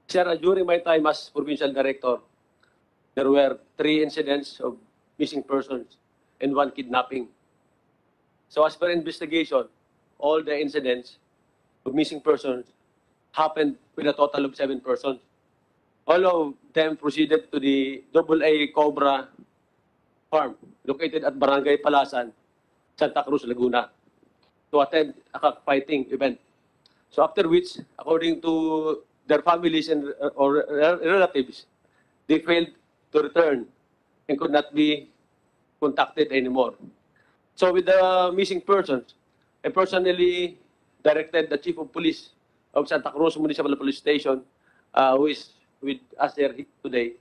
Sir, during my time as provincial director, there were 3 incidents of missing persons and 1 kidnapping. So as per investigation, all the incidents of missing persons happened with a total of 7 persons. All of them proceeded to the AA Cobra farm located at Barangay Palasan, Santa Cruz, Laguna, to attend a cockfighting event. So after which, according to their families and or relatives, they failed to return and could not be contacted anymore. So with the missing persons, I personally directed the Chief of Police of Santa Cruz Municipal Police Station, who is with us here today,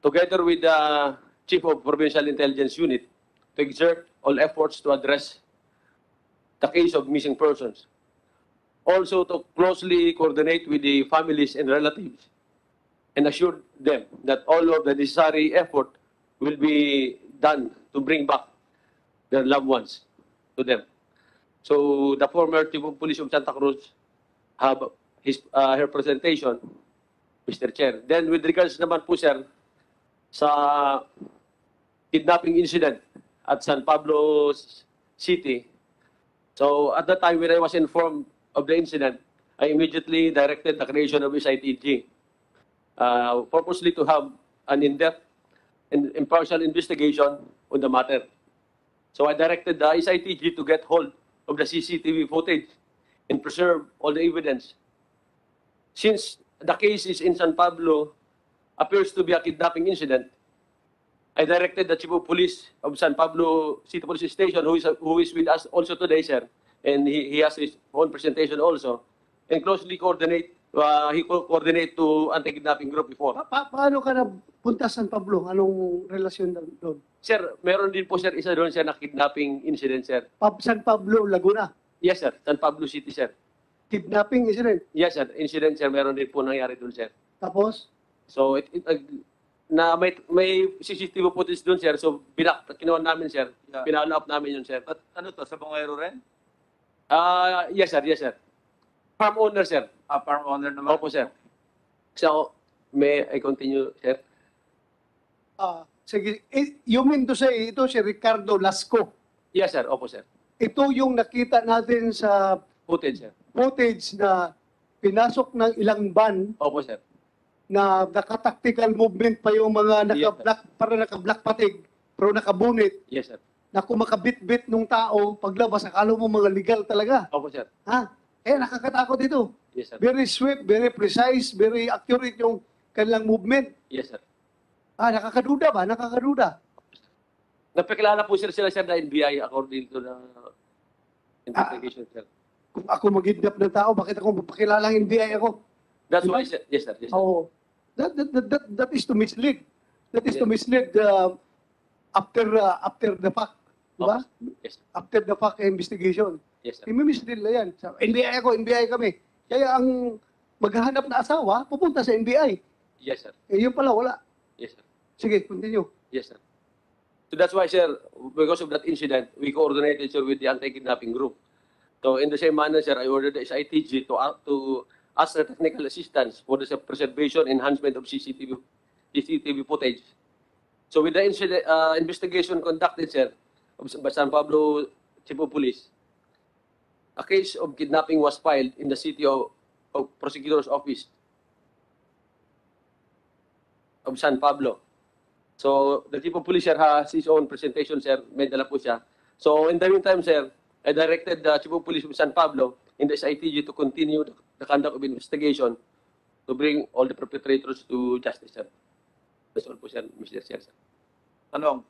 together with the Chief of Provincial Intelligence Unit, to exert all efforts to address the case of missing persons. Also to closely coordinate with the families and relatives and assure them that all of the necessary effort will be done to bring back their loved ones to them. So the former Chief of Police of Santa Cruz have her presentation, Mr. Chair. Then with regards naman po, sir, sa kidnapping incident at San Pablo City, so at the time when I was informed of the incident, I immediately directed the creation of SITG, purposely to have an in-depth and impartial investigation on the matter. So I directed the SITG to get hold of the CCTV footage and preserve all the evidence. Since the case is in San Pablo, appears to be a kidnapping incident, I directed the Chief of Police of San Pablo City Police Station, who is with us also today, sir, and he has his own presentation also, and closely coordinate, he coordinate to anti-kidnapping group before. Paano ka napunta San Pablo? Anong relasyon doon? Sir, meron din po, sir, isa doon, sir, na kidnapping incident, sir. San Pablo, Laguna. Yes, sir. San Pablo City, sir. Kidnapping incident. Yes, sir. Incident, sir. Meron din po nangyari doon, sir. Tapos? So, may CCTV footage doon, sir. So, kinuha namin, sir. Yeah. Pinalo up namin yun, sir. At ano to, sa Bungero rin? Yes, sir. Yes, sir. Farm owner, sir. Farm owner naman? Opo, sir. So, may I continue, sir? Sige. You mean to say, ito si Ricardo Lasco. Yes, sir. Opo, sir. Ito yung nakita natin sa Footage, sir. footage na pinasok ng ilang van Opo, sir. na naka-tactical movement pa yung mga naka-black, para naka-black patig, pero nakabunit, Yes, sir. na kung makabit-bit nung tao, paglabas, akala mo mga legal talaga. Opo, sir. Ha? Nakakatakot ito. Yes, sir. Very swift, very precise, very accurate yung kanilang movement. Yes, sir. Nakakaduda ba? Nakakaduda. Napakilala po sir sila, sir, na NBI according to the investigation, sir. Kung ako mag-kidnap ng tao, bakit ako magpakilala ng NBI ako? That's why, sir. Yes, sir. Yes, sir. Oo. That is to mislead. That is to mislead after the fact. Diba? Yes, After the fact investigation. yes, sir. I-mislead na yan. Sa NBI kami. Kaya ang maghahanap na asawa, pupunta sa NBI. Yes, sir. Yun pala, wala. Yes, sir. Sige, continue. Yes, sir. So that's why, sir, because of that incident, we coordinated, sir, with the anti-kidnapping group. So in the same manner, sir, I ordered the SITG to ask the technical assistance for the preservation enhancement of CCTV footage. So with the incident, investigation conducted, sir, by San Pablo Chief of Police, a case of kidnapping was filed in the city of prosecutor's office of San Pablo. So the Chief of Police, sir, has his own presentation, sir. May dala po siya. So in the meantime, sir, I directed the Chief of Police of San Pablo in the SITG to continue the conduct of investigation to bring all the perpetrators to justice, sir. That's all po, sir, Mr. Chair, sir. Tanong,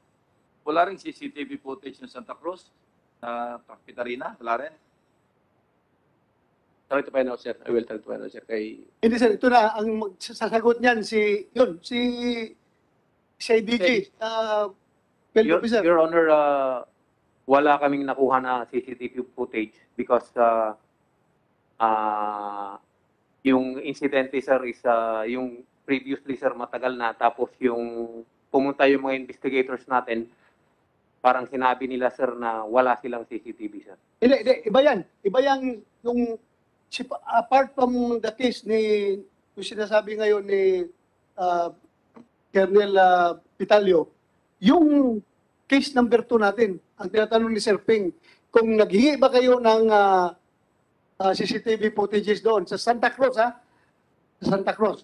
wala rin CCTV footage ng Santa Cruz na Cockpit Arena? Wala rin? Try to find out, sir. I will try to find out, sir. Hindi sir, ito na, ang sasagot niyan si IDG, field officer. Your Honor, wala kaming nakuha na CCTV footage because yung incidente, sir, is yung previously, sir, matagal na. Tapos yung pumunta yung mga investigators natin, parang sinabi nila, sir, na wala silang CCTV, sir. Hindi, iba yan. Iba yan yung, apart from the case ni, yung sinasabi ngayon ni Colonel Pitalio, yung case number 2 natin, ang tinatanong ni Sir Ping, kung naghingi ba kayo ng CCTV footages doon sa Santa Cruz, ha? Sa Santa Cruz.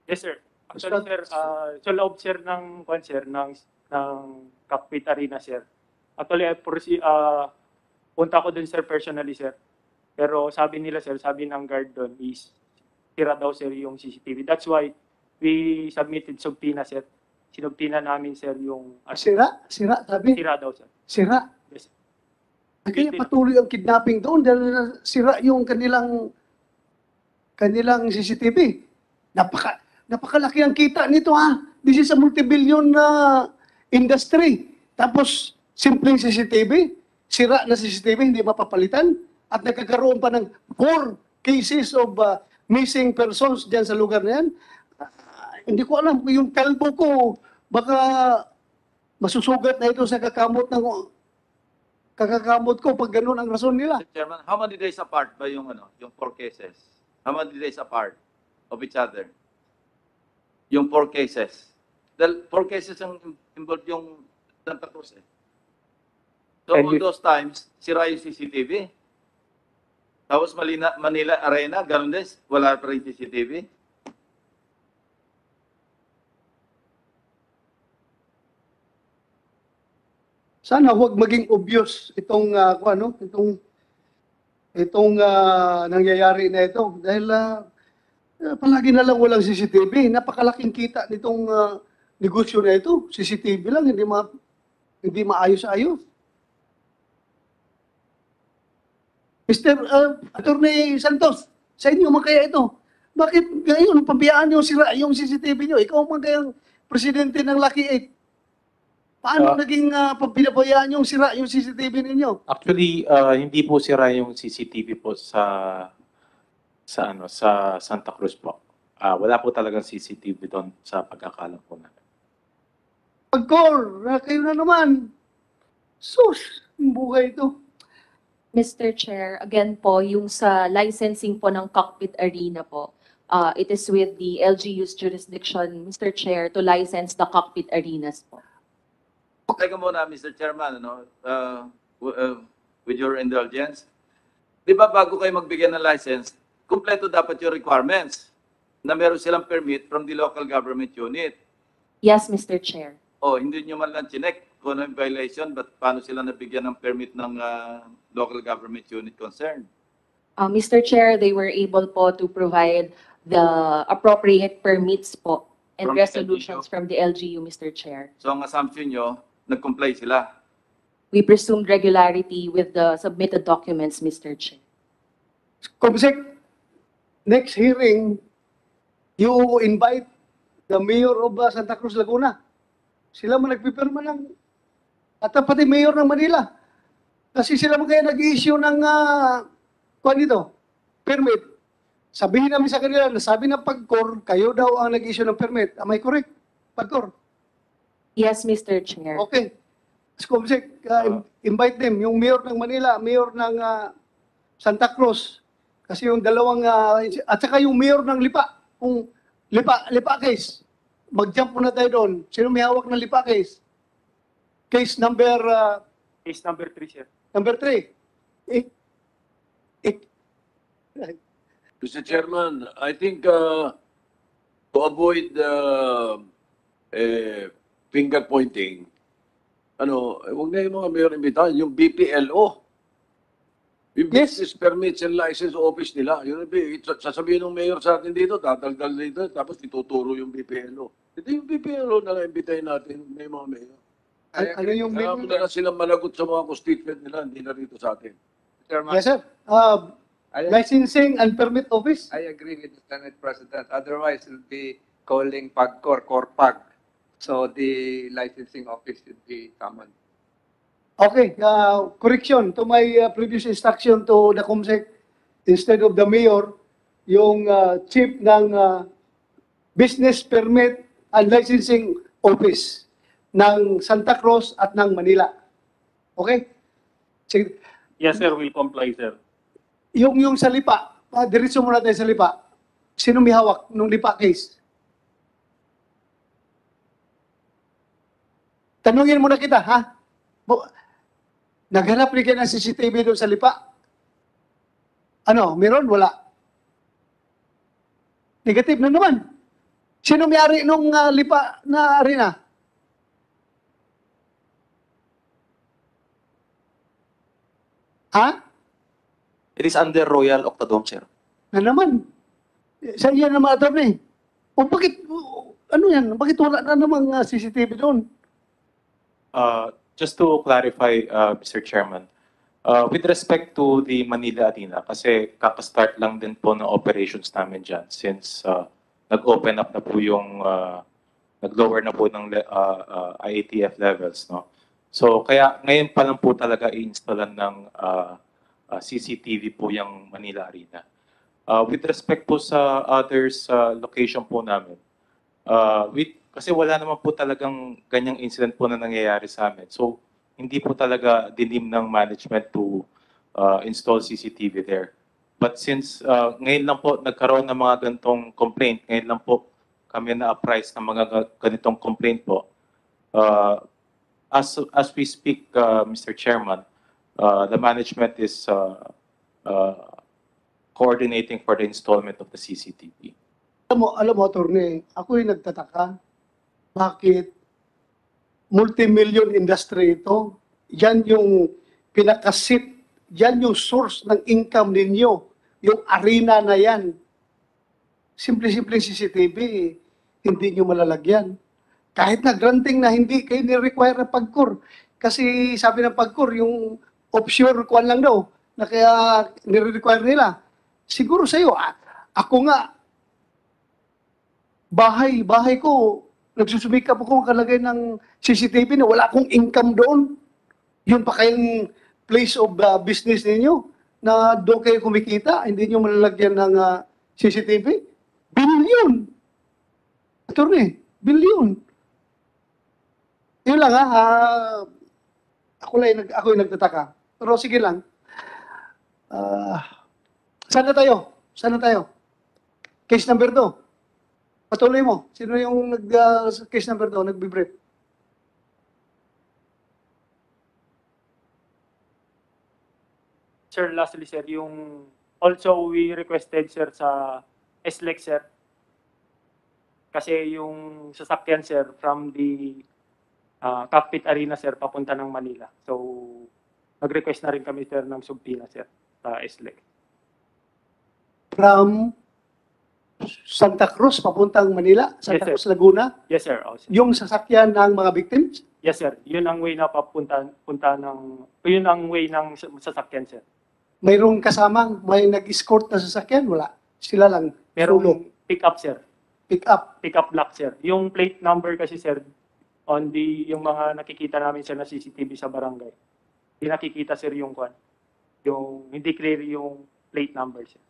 Yes, sir. Actually, sir, sa loob, sir, ng Cockpit Arena, sir. Actually, punta ko dun, sir, personally, sir. Pero sabi nila, sir, sabi ng guard doon is sira daw, sir, yung CCTV. That's why we submitted subpoena, sir. Sinubpoena namin, sir, yung... Sira? Sabi? Sira daw, sir. Sira? Yes, sir. Kaya patuloy ang kidnapping doon dahil sira yung kanilang CCTV. Napakalaki ang kita nito, ha. This is a multi-billion industry. Tapos, simpleng CCTV, sira na CCTV, hindi mapapalitan. At nagkakaroon pa ng 4 cases of missing persons dyan sa lugar na yan. Hindi ko alam, yung kalbo ko, baka masusugat na ito sa kakakamot ko pag ganun ang rason nila. Mr. Chairman, how many days apart ba yung 4 cases? How many days apart of each other? Yung 4 cases. Dahil 4 cases ang involved yung Santa Cruz, eh. So all those times, sira yung CCTV. Tapos Manila Arena, ganun din, wala pa rin CCTV. Sana huwag maging obvious itong nangyayari na ito dahil palagi na lang walang CCTV. Napakalaking kita nitong negosyo na ito. CCTV lang, hindi maayos-ayos. Mr. Attorney Santos, sa inyo man kaya ito? Bakit ngayon pabiyaan yung sira yung CCTV nyo? Ikaw man kayang presidente ng Lucky 8. Paano naging pinabayaan yung sira yung CCTV ninyo? Actually, hindi po sira yung CCTV po sa Santa Cruz po. Wala po talagang CCTV doon sa pagkakalam po natin. Pag-core, kayo na naman. Sus, yung buhay ito. Mr. Chair, again po, yung sa licensing po ng Cockpit Arena po, it is with the LGU's jurisdiction, Mr. Chair, to license the Cockpit Arenas po. Teka muna, Mr. Chairman, with your indulgence. Di ba bago kayo magbigyan ng license, kumpleto dapat yung requirements na meron silang permit from the local government unit. Yes, Mr. Chair. Hindi nyo man lang chinek kung ano yung violation, but paano sila nabigyan ng permit ng local government unit concerned? Mr. Chair, they were able po to provide the appropriate permits po and From resolutions LGU? from the LGU, Mr. Chair. So ang assumption nyo, nag-comply sila. We presumed regularity with the submitted documents, Mr. Chair. Comsec, next hearing, You invite the mayor of Santa Cruz, Laguna. Sila man nagpipirma ng, at pati mayor ng Manila. Kasi sila man kaya nag-issue ng, kuwan dito, permit. Sabihin namin sa kanila, nasabi ng PAGCOR, kayo daw ang nag-issue ng permit. Am I correct? PAGCOR? Yes, Mr. Chair. Okay. Comsec, invite them. Yung mayor ng Manila, mayor ng Santa Cruz. Kasi yung dalawang, at saka yung mayor ng Lipa. Kung Lipa case. Mag-jump muna tayo doon. Sino may hawak ng Lipa case? Case number... Case number 3, sir. number 3. Mr. Chairman, I think to avoid finger pointing, huwag na yung mga mayor imbitahan, yung BPLO. Yung Business Permits and License Office nila. Yun, sasabihin ng mayor sa atin dito, tataldal dito, tapos ituturo yung BPLO. Ito yung BPLO na imbitahin natin, may mga mayor. Ano yung Kaya mo na silang managot sa mga constituent nila, hindi na rito sa atin. Yes, sir. Licensing and Permit Office. I agree with the Senate President. Otherwise, we'll be calling PAGCOR, CORPAG. So the licensing office should be common. Okay, correction to my previous instruction to the COMSEC, instead of the mayor, yung chief ng Business Permit and Licensing Office ng Santa Cruz at ng Manila. Okay? Sige. Yes, sir. Will comply, sir. Yung sa Lipa, diretso muna tayo sa Lipa. Sino may hawak nung Lipa case? Tanungin muna kita, ha? Naghanap rin kayo ng CCTV doon sa Lipa? Ano, meron? Wala. Negative na naman. Sino may-ari nung Lipa na arena? Ha? It is under Royal Octodome, sir. Na naman. Sa iyo na mga attorney. O bakit, ano yan? Bakit wala na namang CCTV doon? Just to clarify, Mr. Chairman, with respect to the Manila Arena, kasi kakastart lang din po ng operations namin dyan since nag-open up na po yung, nag-lower na po ng IATF levels, no? So, kaya ngayon pa lang po talaga i-installan ng CCTV po yung Manila Arena. With respect po sa others location po namin, kasi wala naman po talagang ganyang incident po na nangyayari sa amin. So, hindi po talaga dinim ng management to install CCTV there. But since ngayon lang po nagkaroon ng mga ganitong complaint, ngayon lang po kami na-apprise ng mga ganitong complaint po, as we speak, Mr. Chairman, the management is coordinating for the installment of the CCTV. Alam mo, attorney, ako yung nagtataka. Bakit multi-million industry ito? Yan yung pinakasit, yan yung source ng income ninyo. Yung arena na yan. Simple-simple CCTV, hindi nyo malalagyan. Kahit na granting na hindi kayo ni-require ng PAGCOR. Kasi sabi ng PAGCOR, yung offshore kuan lang daw, na kaya ni-require nila. Siguro sa'yo, ako nga, bahay ko, nagsusumikap ako kalagay ng CCTV na wala akong income doon. Yun pa kayong place of business ninyo na doon kayo kumikita, hindi nyo malalagyan ng CCTV. Billion! Attorney, billion. Yun lang ako yung nagtataka. Pero sige lang. Sana tayo? Case number 2. Patuloy mo. Sino yung case number 2, nagbibrief? Sir, lastly, sir, also we requested, sir, sa SLEC, sir. Kasi yung sasakyan, sir, from the Cockpit Arena, sir, papunta ng Manila. So, nag-request na rin kami, sir, ng subpoena, sir, sa SLEC. From Santa Cruz, papuntang Manila, Santa Cruz, Laguna. Yes, sir. Oh, sir. Yung sasakyan ng mga victims? Yes, sir. Yun ang way na yun ang way ng sasakyan, sir. Mayroong kasamang, may nag-escort na sasakyan? Wala. Sila lang. Solo. Merong pick-up, sir. Pick up. Pickup block, sir. Yung plate number kasi, sir, yung mga nakikita namin, sir, na CCTV sa barangay. Hindi nakikita, sir, yung hindi clear yung plate number, sir.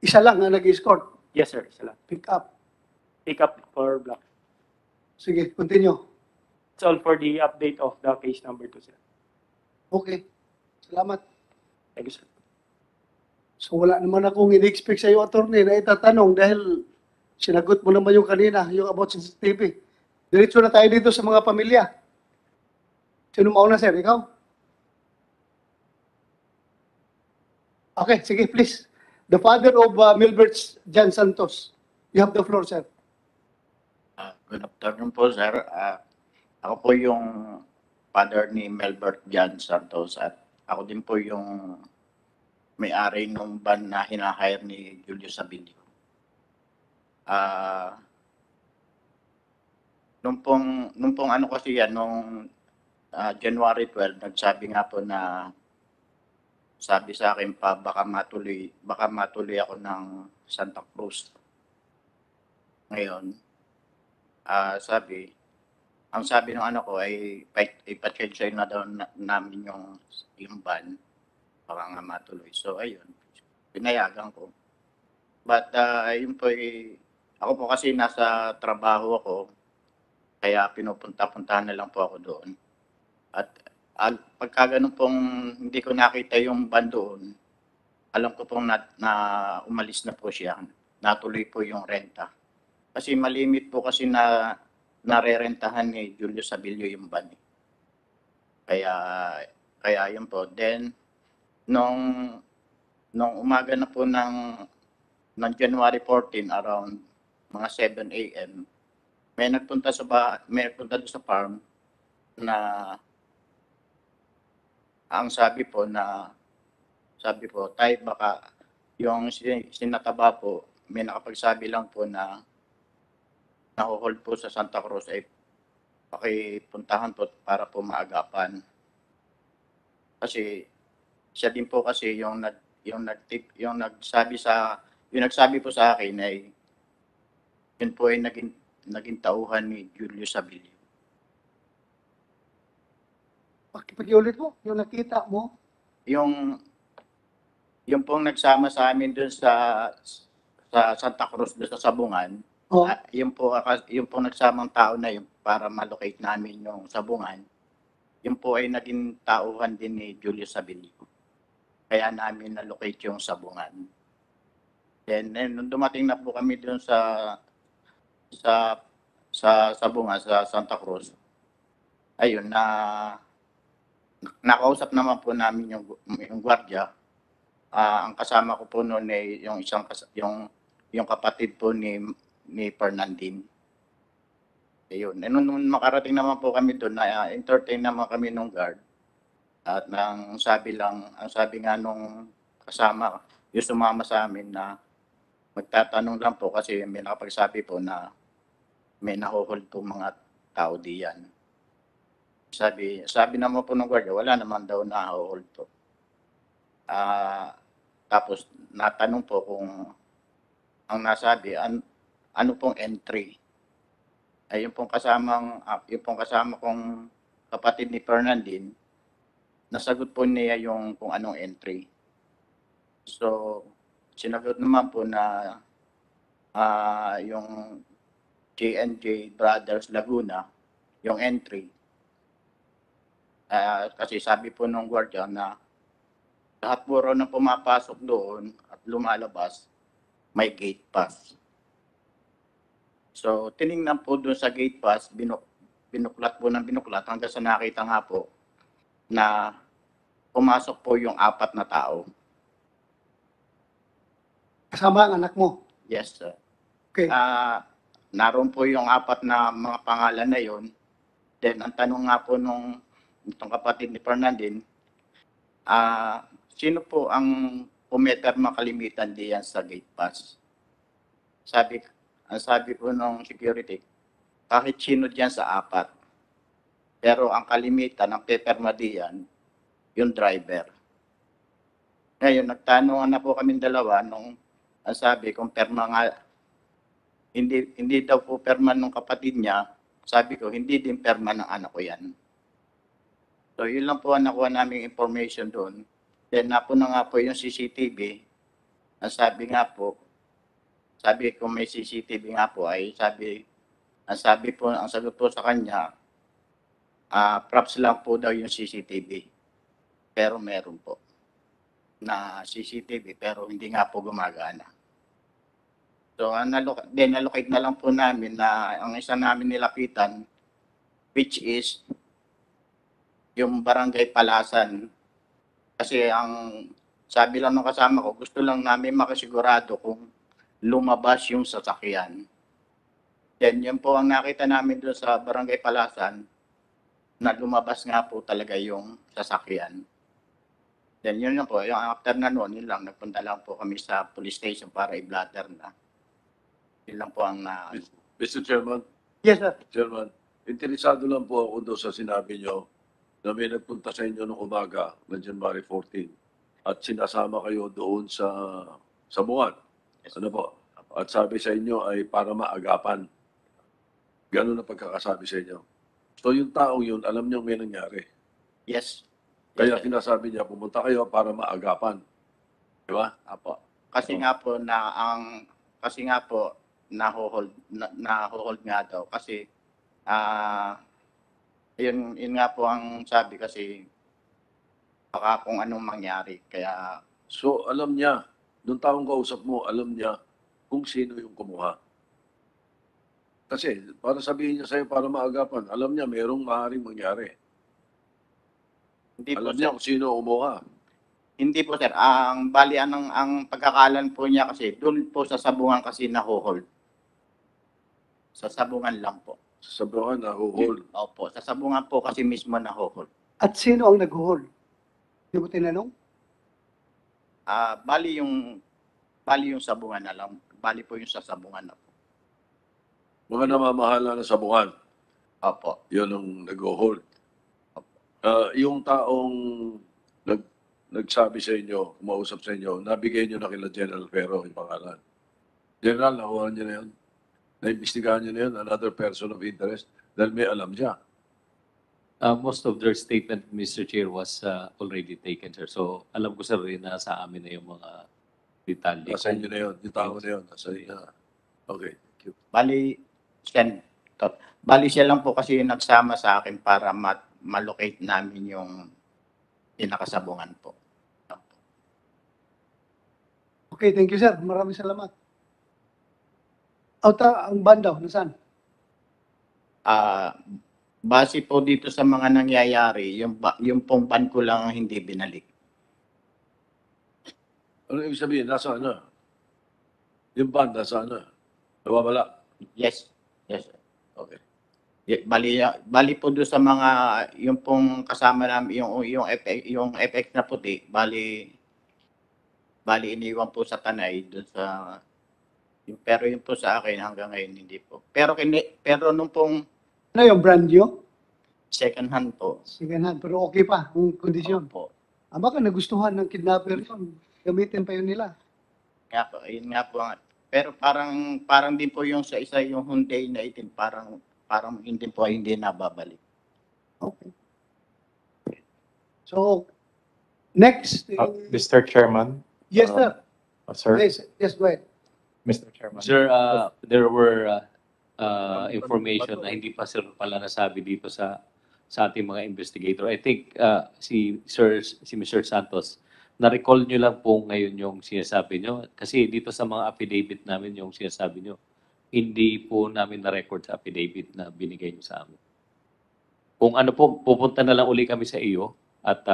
Isa lang ang nag-escort. Yes, sir. Isa lang. Pick up. Pickup or block. Sige, continue. It's all for the update of the case number 2, sir. Okay. Salamat. Thank you, sir. So wala naman akong in-expect sa iyo, attorney, na itatanong dahil sinagot mo naman yung kanina, yung about CCTV. Diretso na tayo dito sa mga pamilya. Sino mauna, sir? Ikaw? Okay, sige, please. The father of Milbert Jan Santos. You have the floor, sir. Good afternoon po, sir. Ako po yung father ni Melbert Jan Santos at ako din po yung may-ari ng van na hinahire ni Julius Abilio. Nung pong ano kasi yan, nung January 12, nagsabi nga po na sabi sa akin pa baka matuloy ako ng Santa Cruz. Ngayon, ang sabi ng ano ko ay ipa-change na daw namin yung van baka nga matuloy. So ayun, pinayagan ko. But yun po ako po kasi nasa trabaho ako kaya pinupunta-puntahan na lang po ako doon. At pagka ganun pong hindi ko nakita yung van doon, alam ko pong na umalis na po siya. Natuloy po yung renta. Kasi malimit po kasi na narerentahan ni Julius Abilio yung van. Kaya yun po. Then, nung umaga na po ng January 14 around mga 7 a.m. may nagpunta doon sa farm na ang sabi po, tay baka yung sinataba po, may nakapagsabi lang po na nahuhold po sa Santa Cruz ay pakipuntahan po para po maagapan. Kasi siya din po kasi yung nagsabi po sa akin ay yun po ay naging tauhan ni Julius Abilio. Pakiulit mo, yung nakita mo. Yung pong nagsama sa amin doon sa Santa Cruz doon sa Sabungan. Oh. Yung po nagsamang tao na yun para malocate namin yung Sabungan. Yung po ay naging tauhan din ni Julius Abilio. Kaya namin na-locate yung Sabungan. Then nung dumating na po kami doon sa Sabungan, sa Santa Cruz, ayun, nakausap naman po namin yung gwardiya. Ang kasama ko po noon ay yung kapatid po ni Fernandine. Ayun. Nung makarating naman po kami doon, na-entertain naman kami nung guard. At ang sabi nga nung kasama, yung sumama sa amin na magtatanong lang po kasi may nakapagsabi po na may nahuhold po mga tao diyan. Sabi naman po ng guardia, wala naman daw nahuhold po. Tapos natanong po kung ang nasabi, ano pong entry. Ay yung pong kasama kong kapatid ni Fernandine, nasagot po niya yung kung anong entry. So, sinagot naman po na yung J&J Brothers Laguna, yung entry. Kasi sabi po ng guardia na lahat po raw na pumapasok doon at lumalabas, may gate pass. So, tiningnan po doon sa gate pass, binuklat po ng binuklat hanggang sa nakita nga po na pumasok po yung 4 na tao. Kasama ang anak mo? Yes, sir. Okay. Naroon po yung 4 na mga pangalan na yon. Then, ang tanong nga po itong kapatid ni Fernandine, sino po ang pumeterma kalimitan diyan sa gate pass? Ang sabi po ng security, kahit sino diyan sa 4. Pero ang kalimitan, ang peperma diyan, yung driver. Ngayon, nagtanungan na po kami dalawa nung ang sabi, kung perma nga, Hindi daw po perma ng kapatid niya. Sabi ko, hindi din perma ng anak ko yan. So, yun lang po ang nakuha naming information doon. Then, napuna nga po yung CCTV. Ang sabi nga po, sabi ko may CCTV nga po ay ang sagot po sa kanya, props lang po daw yung CCTV. Pero meron po na CCTV pero hindi nga po gumagana. So, allocate na lang po namin na ang isa namin nilapitan, which is yung Barangay Palasan. Kasi ang sabi lang ng kasama ko, gusto lang namin makasigurado kung lumabas yung sasakyan. Then, yun po ang nakita namin doon sa Barangay Palasan, na lumabas nga po talaga yung sasakyan. Then, yun lang po. Yung after na noon, yun lang, nagpunta lang po kami sa police station para i-blatter na. Yun lang po ang Mr. Chairman, Yes, sir. Chairman, interesado lang po ako doon sa sinabi nyo na may nagpunta sa inyo noong umaga ng January 14 at sinasama kayo doon sa Buwan. Ano po? At sabi sa inyo ay para maagapan. Ganun na pagkakasabi sa inyo. So yung taong yun, alam niyo may nangyari. Yes. Kaya sinasabi niya, pumunta kayo para maagapan. Di ba? Apo. Kasi nga po naho-hold nga daw kasi yun nga po ang sabi kasi baka kung anong mangyari kaya So alam niya, nung taong kausap mo, alam niya kung sino yung kumuha. Kasi para sabihin niya sa'yo para maagapan, alam niya mayroong maaaring mangyari. hindi po Alam sir, niya kung sino umuha. hindi po sir ang bali ang pagkakalan po niya kasi doon po sa sabungan kasi naho-hold. Sa sabungan lang po. Sa Sabungan na huhol. Opo, sa sabungan po kasi mismo naho-hold. At sino ang nag-hold? Hindi mo tinanong? Bali yung sabungan na lang. Bali po yung sa sabungan na po. Mga namamahala na Sabungan, Opo. yun ang nag-hold. Yung taong nagsabi sa inyo, kumausap sa inyo, nabigay nyo na kila General Pero yung pangalan. General, nakuha niyo na yun. Naimbestigahan niyo na yun, another person of interest, dahil may alam siya. Most of their statement, Mr. Chair, was already taken, sir. So, alam ko, sir, na sa amin na yung mga detalye. Nasa inyo na yun, yung tao na yun. Nasa inyo. Okay, thank you. Bali siya lang po kasi nagsama sa akin para malocate namin yung pinakasabungan po. Okay, thank you, sir. Maraming salamat. Ang bandaw, nasaan? Base po dito sa mga nangyayari, yung pong ban ko lang ang hindi binalik. Ano ibig sabihin? Nasa ano? Yung band, nasa ano? Nawawala? Yes. Yes. Okay. Bali po doon sa mga yung pong kasama namin yung FX na puti, bali iniwan po sa Tanay doon sa pero yung po sa akin hanggang ngayon hindi po. Pero nung pong Ano yung brand nyo? second hand po. Sige na, pero okay pa ang kondisyon. Po. Baka nagustuhan ng kidnapper yun. Gamitin pa yun nila. Yun nga po. Pero parang din po yung sa isa yung Hyundai na itim, parang hindi nababalik. Okay. So, next. Mr. Chairman. Yes, sir. Sir. Yes, go ahead. Mr. Chairman. Sir, there were information na hindi pa sir pala nasabi dito sa ating mga investigator. I think si Mr. Santos, na-recall nyo lang po ngayon yung sinasabi nyo. Kasi dito sa mga affidavit namin yung sinasabi nyo, hindi po namin na-record sa affidavit na binigay nyo sa amin. Kung ano po, pupunta na lang uli kami sa iyo at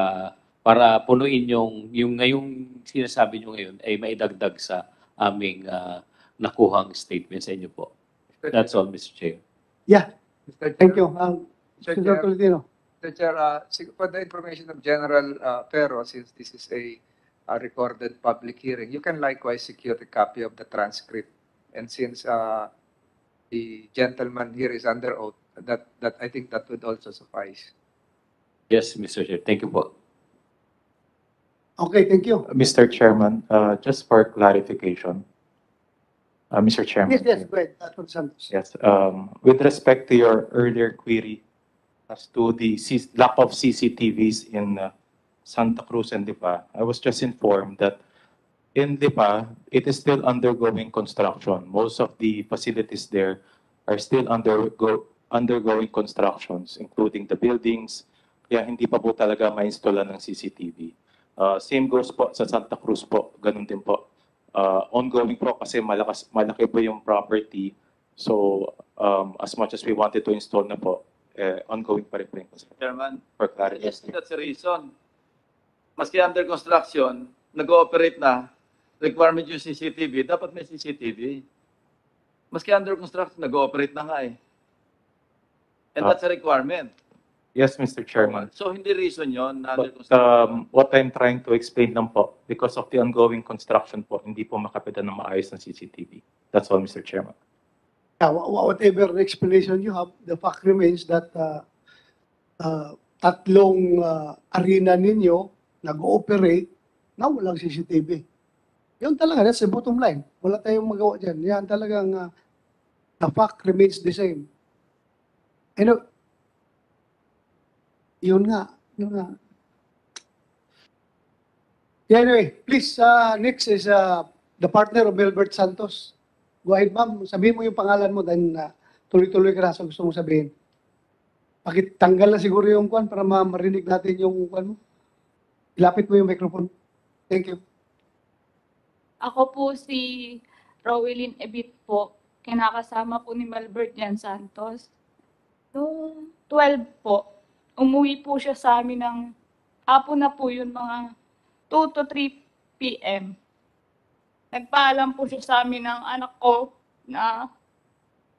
para punuin yung ngayong sinasabi nyo ngayon ay maidagdag sa aming nakuhang statement sa inyo po. That's all, Mr. Chair. Yeah, Mr. Chair, thank you. Mr. Mr. Chair, Tolentino. Mr. Chair, for the information of General Pero, since this is a recorded public hearing, you can likewise secure a copy of the transcript. And since the gentleman here is under oath, that I think that would also suffice. Yes, Mr. Chair. Thank you po. Okay, thank you. Mr. Chairman, just for clarification, Mr. Chairman. Yes, go ahead, Atty. Santos. Yes, with respect to your earlier query as to the lack of CCTVs in Santa Cruz and Lipa, I was just informed that in Lipa, it is still undergoing construction. Most of the facilities there are still undergoing constructions, including the buildings. Kaya hindi pa po talaga ma-install ng CCTV. Same goes po sa Santa Cruz po, ganun din po. Ongoing po kasi malaki po yung property. So, as much as we wanted to install na po, ongoing pa rin po yung construction. Chairman, For clarity. yes, that's the reason. Maski under construction, nag-ooperate na, requirement yung CCTV, dapat may CCTV. Maski under construction, nag-ooperate na nga eh. And that's a requirement. Yes, Mr. Chairman. So, hindi reason yon na under But construction. what I'm trying to explain lang po, because of the ongoing construction po, hindi po makapita ng maayos ng CCTV. That's all, Mr. Chairman. Whatever explanation you have, the fact remains that tatlong arena ninyo nag-ooperate na walang CCTV. Yun talaga, that's the bottom line. Wala tayong magawa dyan. Yan talagang the fact remains the same. And yun nga. Yeah, anyway, please, next is the partner of Melbert Santos. Go ahead, ma'am. Sabihin mo yung pangalan mo dahil tuloy-tuloy ka na sa gusto mong sabihin. Pakitanggal na siguro yung kwan para marinig natin yung kwan mo. Ilapit mo yung microphone. Thank you. Ako po si Rowelyn Ebit po. Kinakasama po ni Melbert Jan Santos. Noong 12 po, umuwi po siya sa amin ng hapon na po yun, mga 2 to 3 p.m. Nagpaalam po siya sa amin ng anak ko na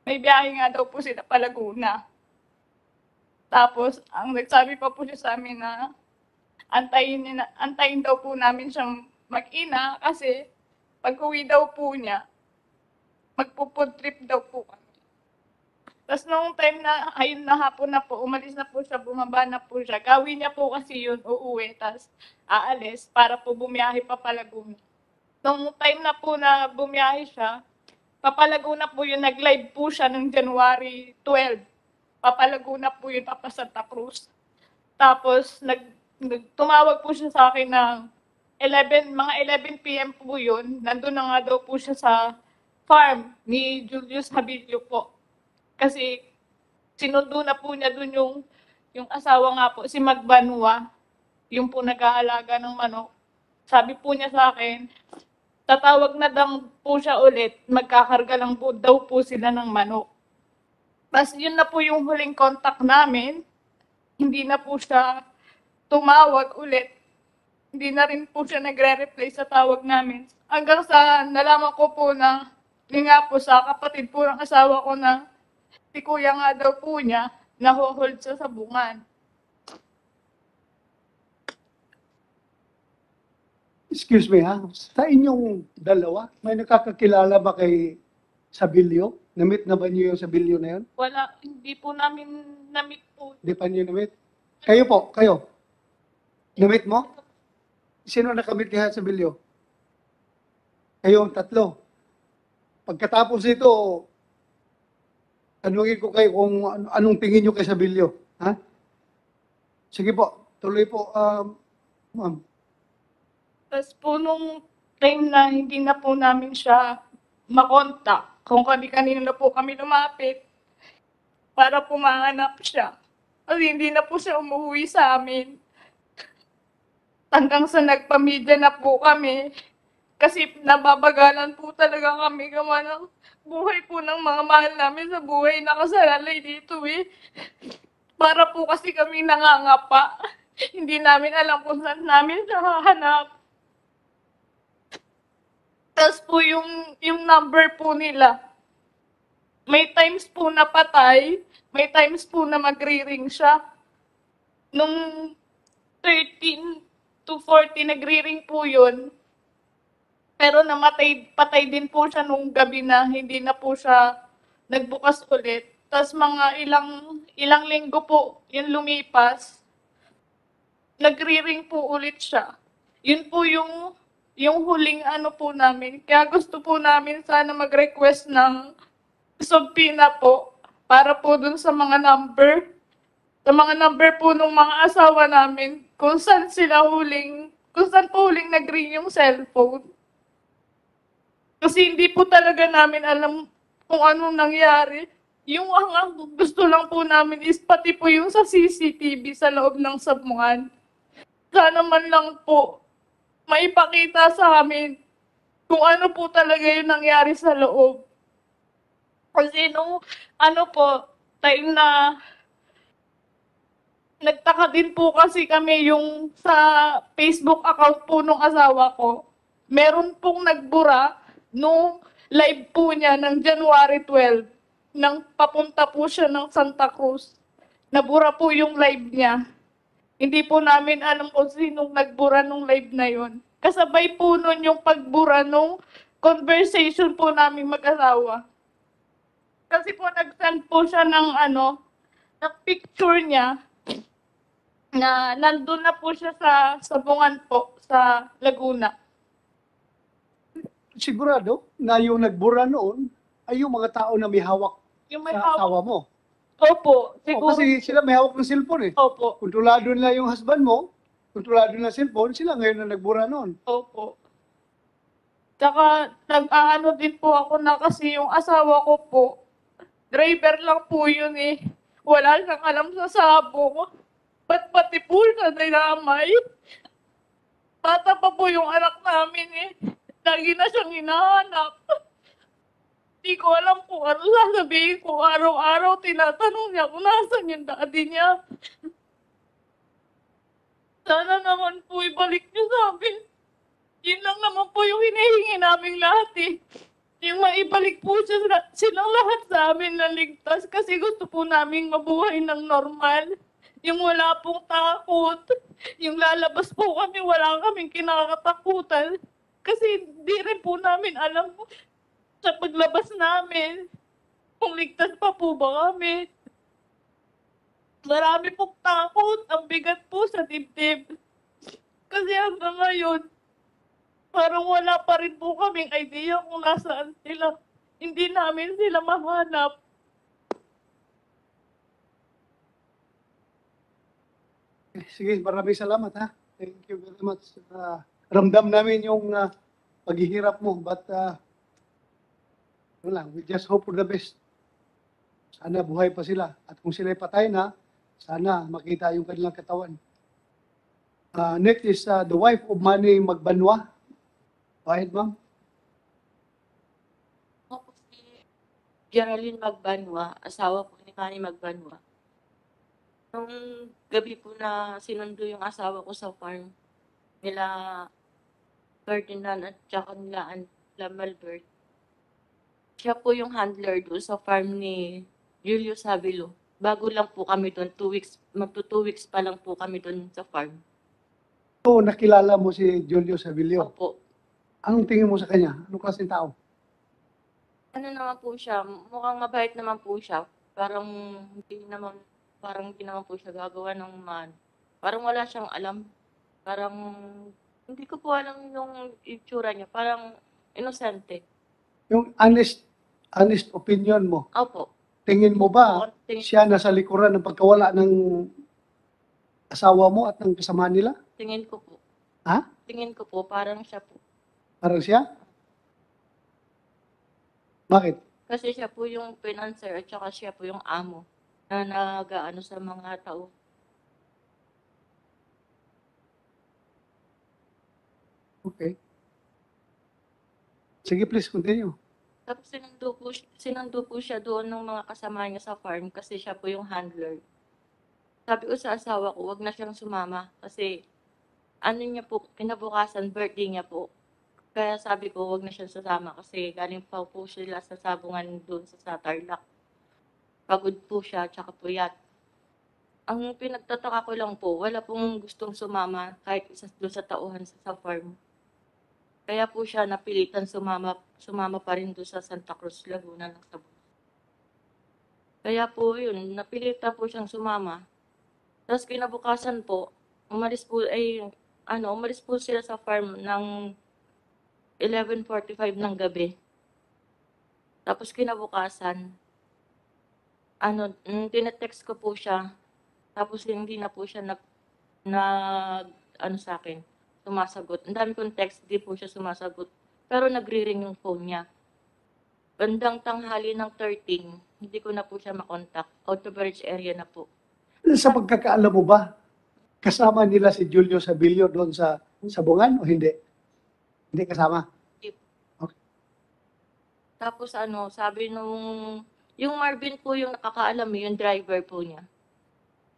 may biyahe nga daw po sila pa Laguna. Tapos, ang nagsabi pa po siya sa amin na antayin daw po namin siyang mag-ina kasi pag uwi daw po niya, magpo-food trip daw po kami. Tapos nung time na, ayun na hapon na po, umalis na po siya, bumaba na po siya. Gawin niya po kasi yun, uuwi, tapos aalis para po bumiyahe pa Laguna. Nung time na po na bumiyahe siya, Papalaguna po yun, nag-live po siya noong January 12. Papalaguna po yun, Papa Santa Cruz. Tapos, tumawag po siya sa akin ng mga 11 p.m. po yun. Nandun na nga daw po siya sa farm ni Julius Habilio po. Kasi sinundo na po niya dun yung asawa nga po, si Magbanua, yung po nag-aalaga ng manok. Sabi po niya sa akin, tatawag na daw po siya ulit, magkakarga lang po daw po sila ng manok. Tapos yun na po yung huling contact namin, hindi na po siya tumawag ulit. Hindi na rin po siya nagre-reply sa tawag namin. Hanggang sa nalaman ko po na, yun nga po sa kapatid po ng asawa ko na si kuya nga daw po niya, naho-hold sa sabungan. Excuse me ha, sa inyong dalawa, may nakakakilala ba kay Sabilio? Na-meet na ba niyo yung Sabilio na yun? Wala, hindi po namin na-meet po. Hindi pa niyo na-meet? Kayo po, kayo? Na-meet mo? Sino nakamit kaya Sabilio? Kayo ang tatlo. Pagkatapos ito, tanungin ko kayo kung anong tingin niyo kay Sabilio. Ha? Sige po, tuloy po, ma'am. Tapos po nung time na hindi na po namin siya makontak, kung kami-kanino na po kami lumapit para pumahanap siya. Kasi hindi na po siya umuwi sa amin. Hanggang sa nagpamilya na po kami. Kasi nababagalan po talaga kami gawa ng buhay po ng mga mahal namin sa buhay nakasalalay dito eh. Para po kasi kami nangangapa. Hindi namin alam kung saan namin siya hahanap. Tapos po yung number po nila, may times po na patay, may times po na magre-ring siya. Nung 13 to 40 nagre-ring po yun, pero patay din po siya nung gabi na hindi na po siya nagbukas ulit. Tapos mga ilang linggo po yung lumipas, nagre-ring po ulit siya. Yun po yung yung huling ano po namin. Kaya gusto po namin sana mag-request ng subpoena po para po dun sa mga number. Sa mga number po ng mga asawa namin kung saan kung saan po huling nag-ring yung cellphone. Kasi hindi po talaga namin alam kung anong nangyari. Yung ang gusto lang po namin is pati po yung sa CCTV sa loob ng sabungan. Sana man lang po maipakita sa amin kung ano po talaga yung nangyari sa loob. Kasi nung time na nagtaka din po kasi kami yung sa Facebook account po nung asawa ko. Meron pong nagbura nung live po niya ng January 12 nang papunta po siya ng Santa Cruz. Nabura po yung live niya. Hindi po namin alam kung sinong nagbura nung live na yon. Kasabay po nun yung pagbura nung conversation po namin mag-asawa. Kasi po nag-send po siya ng ng picture niya na nandun na po siya sa sabungan po sa Laguna. Sigurado na yung nagbura noon ay yung mga tao na may hawak Yung may sa asawa hawak. mo. Opo, O, siguro. kasi sila may hawak ng cellphone eh. Opo. Kontrolado nila yung husband mo, kontrolado na cellphone, sila ngayon na nagbura noon. Opo. Tsaka nag-aano din po ako na kasi yung asawa ko po, driver lang po yun eh. Wala siyang alam sa sabong. Ba't pati po siya nilamay? Bata pa po yung anak namin eh. Lagi na siyang hinahanap. Hindi ko alam kung ano sasabihin ko. Araw-araw tinatanong niya kung nasan yung daddy niya. Sana naman po ibalik niyo sa amin. Yun lang naman po yung hinihingi naming lahat eh. Yung maibalik po silang lahat sa amin na ligtas kasi gusto po naming mabuhay ng normal. Yung wala pong takot. Yung lalabas po kami, wala kaming kinakatakutan. Kasi di rin po namin alam sa paglabas namin kung ligtas pa po ba kami. Marami pong takot. Ang bigat po sa dibdib. Kasi hanggang ngayon, parang wala pa rin po kaming idea kung nasaan sila. Hindi namin sila mahanap. Sige, maraming salamat ha. Thank you very much. Ramdam namin yung paghihirap mo, but we just hope for the best. Sana buhay pa sila. At kung sila'y patay na, sana makita yung kanilang katawan. Next is the wife of Manny Magbanwa. Go ahead, ma'am. Ako si Geraldine Magbanwa, asawa po ni Manny Magbanwa. Nung gabi po na sinundo yung asawa ko sa farm, nila Ferdinand at saka nila Malbert. Siya po yung handler doon sa farm ni Julius Savilo. Bago lang po kami doon, 2 weeks, magto 2 weeks pa lang po kami doon sa farm. So, nakilala mo si Julio Savilio. Opo. Anong tingin mo sa kanya? Anong klaseng tao? Ano naman po siya, mukhang mabait naman po siya. Parang hindi naman po siya gagawa ng parang wala siyang alam. Parang hindi ko po alam yung itsura niya. Parang inosente. Yung honest opinion mo. Opo. Tingin mo ba Tingin- siya nasa likuran ng pagkawala ng asawa mo at ng kasama nila? Tingin ko po. Ha? Tingin ko po, parang siya po. Parang siya? Bakit? Kasi siya po yung financer at saka siya po yung amo na nag-aano sa mga tao. Okay. Sige, please, continue. Tapos sinundo po siya doon ng mga kasama niya sa farm kasi siya po yung handler. Sabi ko sa asawa ko, wag na siyang sumama kasi ano niya po, kinabukasan, birthday niya po. Kaya sabi ko, wag na siyang sasama kasi galing pa po sila sa sabungan doon sa Tarlac. Pagod po siya, tsaka puyat. Ang pinagtataka ko lang po, wala pong gustong sumama kahit isa doon sa tauhan sa farm. Kaya po siya napilitan sumama pa rin doon sa Santa Cruz, Laguna ng Sabon. Kaya po yun, napilitan po siyang sumama. Tapos kinabukasan po, umalis po sila sa farm ng 11:45 ng gabi. Tapos kinabukasan, tinetext ko po siya. Tapos hindi na po siya sa akin, sumasagot. Ang dami kong text, di po siya sumasagot. Pero nagri-ring yung phone niya. Bandang tanghali ng 13, hindi ko na po siya makontak. Out of reach area na po. Sa pagkakaalam mo ba, kasama nila si Julio Sabilio doon sa Sabungan o hindi? Hindi kasama? Tapos sabi yung Marvin po yung nakakaalam, yung driver po niya.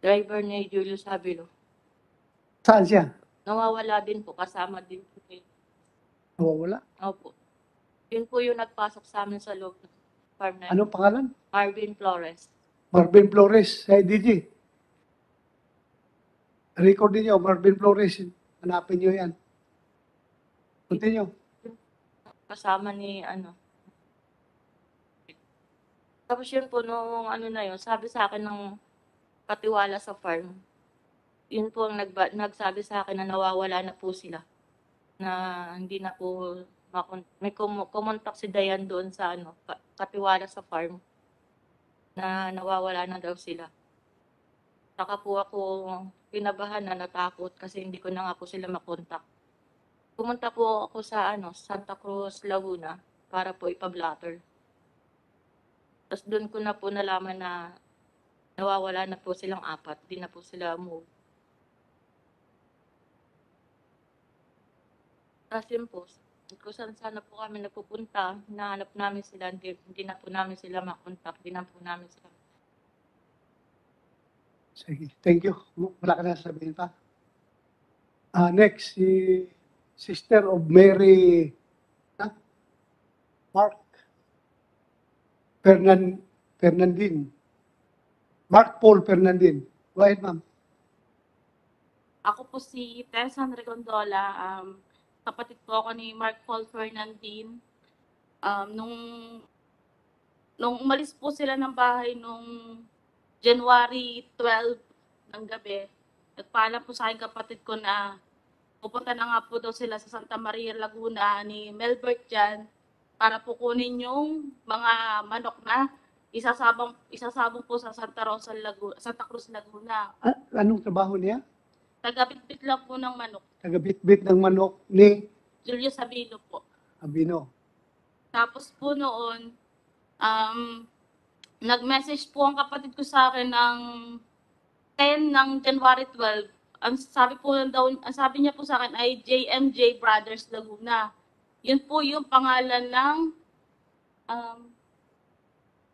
Driver ni Julio Sabilo. Saan siya? Nawawala din po, kasama din po. Nawawala? Opo. Yun po yung nagpasok sa amin sa loob ng farm na yun. Anong pangalan? Marvin Flores. Marvin Flores, sa IDG. Record niyo, Marvin Flores. Hanapin niyo yan. Continue. Kasama ni Tapos yun po, nung na yun, sabi sa akin ng katiwala sa farm, yun po ang nagsabi sa akin na nawawala na po sila. Na hindi na po, may kumontak si Dayan doon sa katiwala sa farm, na nawawala na daw sila. Saka po ako kinabahan na natakot kasi hindi ko na nga po sila makontak. Pumunta po ako sa Santa Cruz, Laguna para po ipablatter. Tapos doon ko na po nalaman na nawawala na po silang 4, di na po sila move. Tapos yun po, kung saan sana po kami nagpupunta, hinahanap namin sila, hindi na po namin sila makontak, di na po namin sila. Sige, thank you. Wala ka na sabihin pa. Next, si Sister of Mary Mark Fernandin. Mark Paul Fernandin. Go ahead, ma'am. Ako po si Tessan Regondola. Kapatid po ako ni Mark Paul Fernandin. Nung umalis po sila ng bahay nung January 12 ng gabi, nagpaalam po sa akin kapatid ko na pupunta na nga po daw sila sa Santa Maria, Laguna ni Melbert dyan para po kunin yung mga manok na isasabong po sa Santa Cruz, Laguna. Anong trabaho niya? Taga-bitbit lang po ng manok. Taga-bitbit ng manok ni Julio Sabino po. Abino. Tapos po noon, nag-message po ang kapatid ko sa akin ng 10 ng January 12. Ang sabi niya po sa akin ay JMJ Brothers Laguna. Yun po yung pangalan ng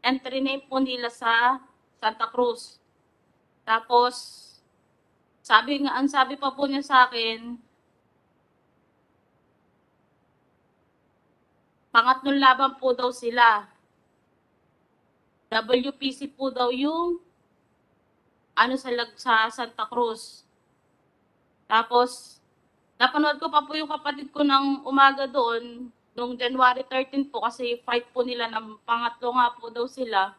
entry name po nila sa Santa Cruz. Tapos, ang sabi pa po niya sa akin, pangatlong laban po daw sila. WPC po daw yung sa Santa Cruz. Tapos, napanood ko pa po yung kapatid ko ng umaga doon, noong January 13 po, kasi fight po nila ng pangatlo nga po daw sila.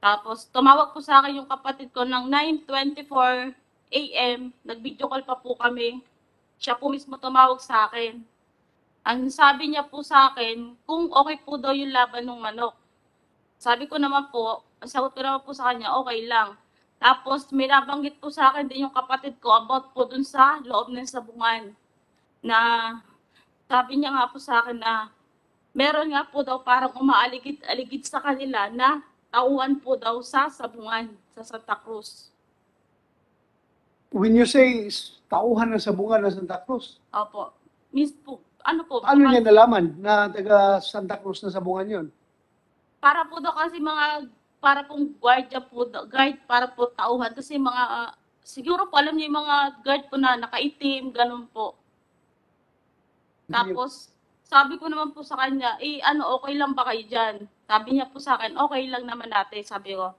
Tapos, tumawag po sa akin yung kapatid ko ng 9:24 AM, nag-video call pa po kami. Siya po mismo tumawag sa akin. Ang sabi niya po sa akin, kung okay po daw yung laban ng manok. Sabi ko naman po, ang sagot ko naman po sa kanya, okay lang. Tapos, may nabanggit po sa akin din yung kapatid ko about po dun sa loob ng sabungan. Na sabi niya nga po sa akin na meron nga po daw parang umaaligid-aligid sa kanila na tauhan po daw sa sabungan, sa Santa Cruz. When you say tauhan ng sabungan ng Santa Cruz, Opo. paano niya nalaman na taga Santa Cruz na sabungan yun? Para po daw kasi para pong guard para po tauhan. Kasi siguro po alam niyo yung mga guard po na nakaitim, ganun po. Tapos, sabi ko naman po sa kanya, okay lang ba kayo dyan? Sabi niya po sa akin, okay lang naman natin, sabi ko.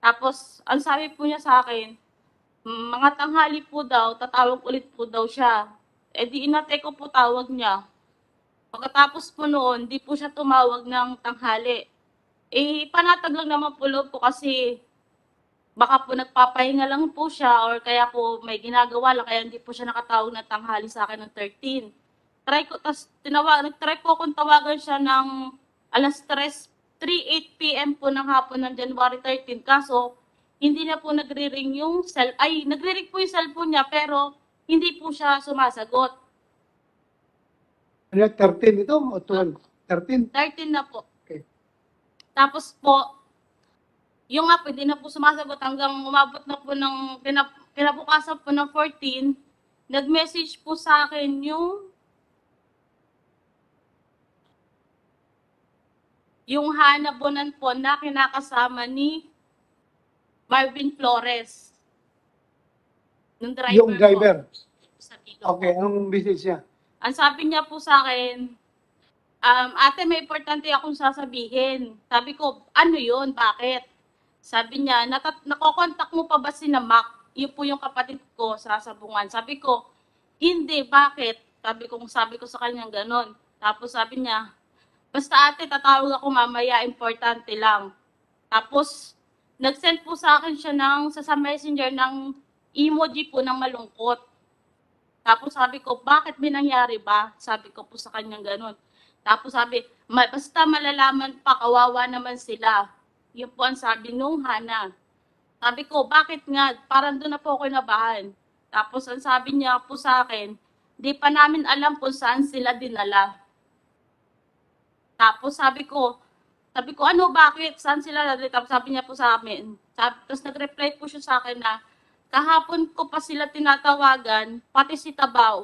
Tapos, ang sabi po niya sa akin, mga tanghali po daw, tatawag ulit po daw siya. Di inatay ko po tawag niya. Pagkatapos po noon, di po siya tumawag ng tanghali. Panatag lang naman po loob ko kasi baka po nagpapahinga lang po siya or kaya po may ginagawa lang kaya hindi po siya nakatawag ng tanghali sa akin ng 13. nag-try po akong tawagan siya ng alas 3:08 p.m. po ng hapon ng January 13. Kaso, hindi na po nagre-ring nagre-ring po yung cellphone niya, pero hindi po siya sumasagot. Ano, 13 ito o 12? 13? 13 na po. Okay. Tapos po, yung nga po, hindi na po sumasagot hanggang umabot na po ng kinabukasan po ng 14, nag-message po sa akin yung Hana Bonan po na kinakasama ni Marvin Flores. Yung driver? Sabi Okay, anong message niya? Ang sabi niya po sa akin, ate, may importante akong sasabihin. Sabi ko, ano yun? Bakit? Sabi niya, nakokontak mo pa ba si Mac? Yun po yung kapatid ko sa sabungan. Sabi ko, hindi, bakit? Sabi ko sa kanya ganon. Tapos sabi niya, basta ate, tatawag ako mamaya, importante lang. Tapos, nag-send po sa akin siya sa messenger ng emoji po ng malungkot. Tapos sabi ko, bakit may nangyari ba? Sabi ko po sa kanya ganon. Tapos sabi, basta malalaman pa, kawawa naman sila. Yun po ang sabi nung Hana. Sabi ko, bakit nga? Parang doon na po ako nabahan. Tapos ang sabi niya po sa akin, di pa namin alam kung saan sila dinala. Tapos sabi ko, ano, bakit? Saan sila dinala? Tapos sabi niya po sa amin. Tapos nag-reply po siya sa akin na, kahapon ko pa sila tinatawagan, pati si Taba,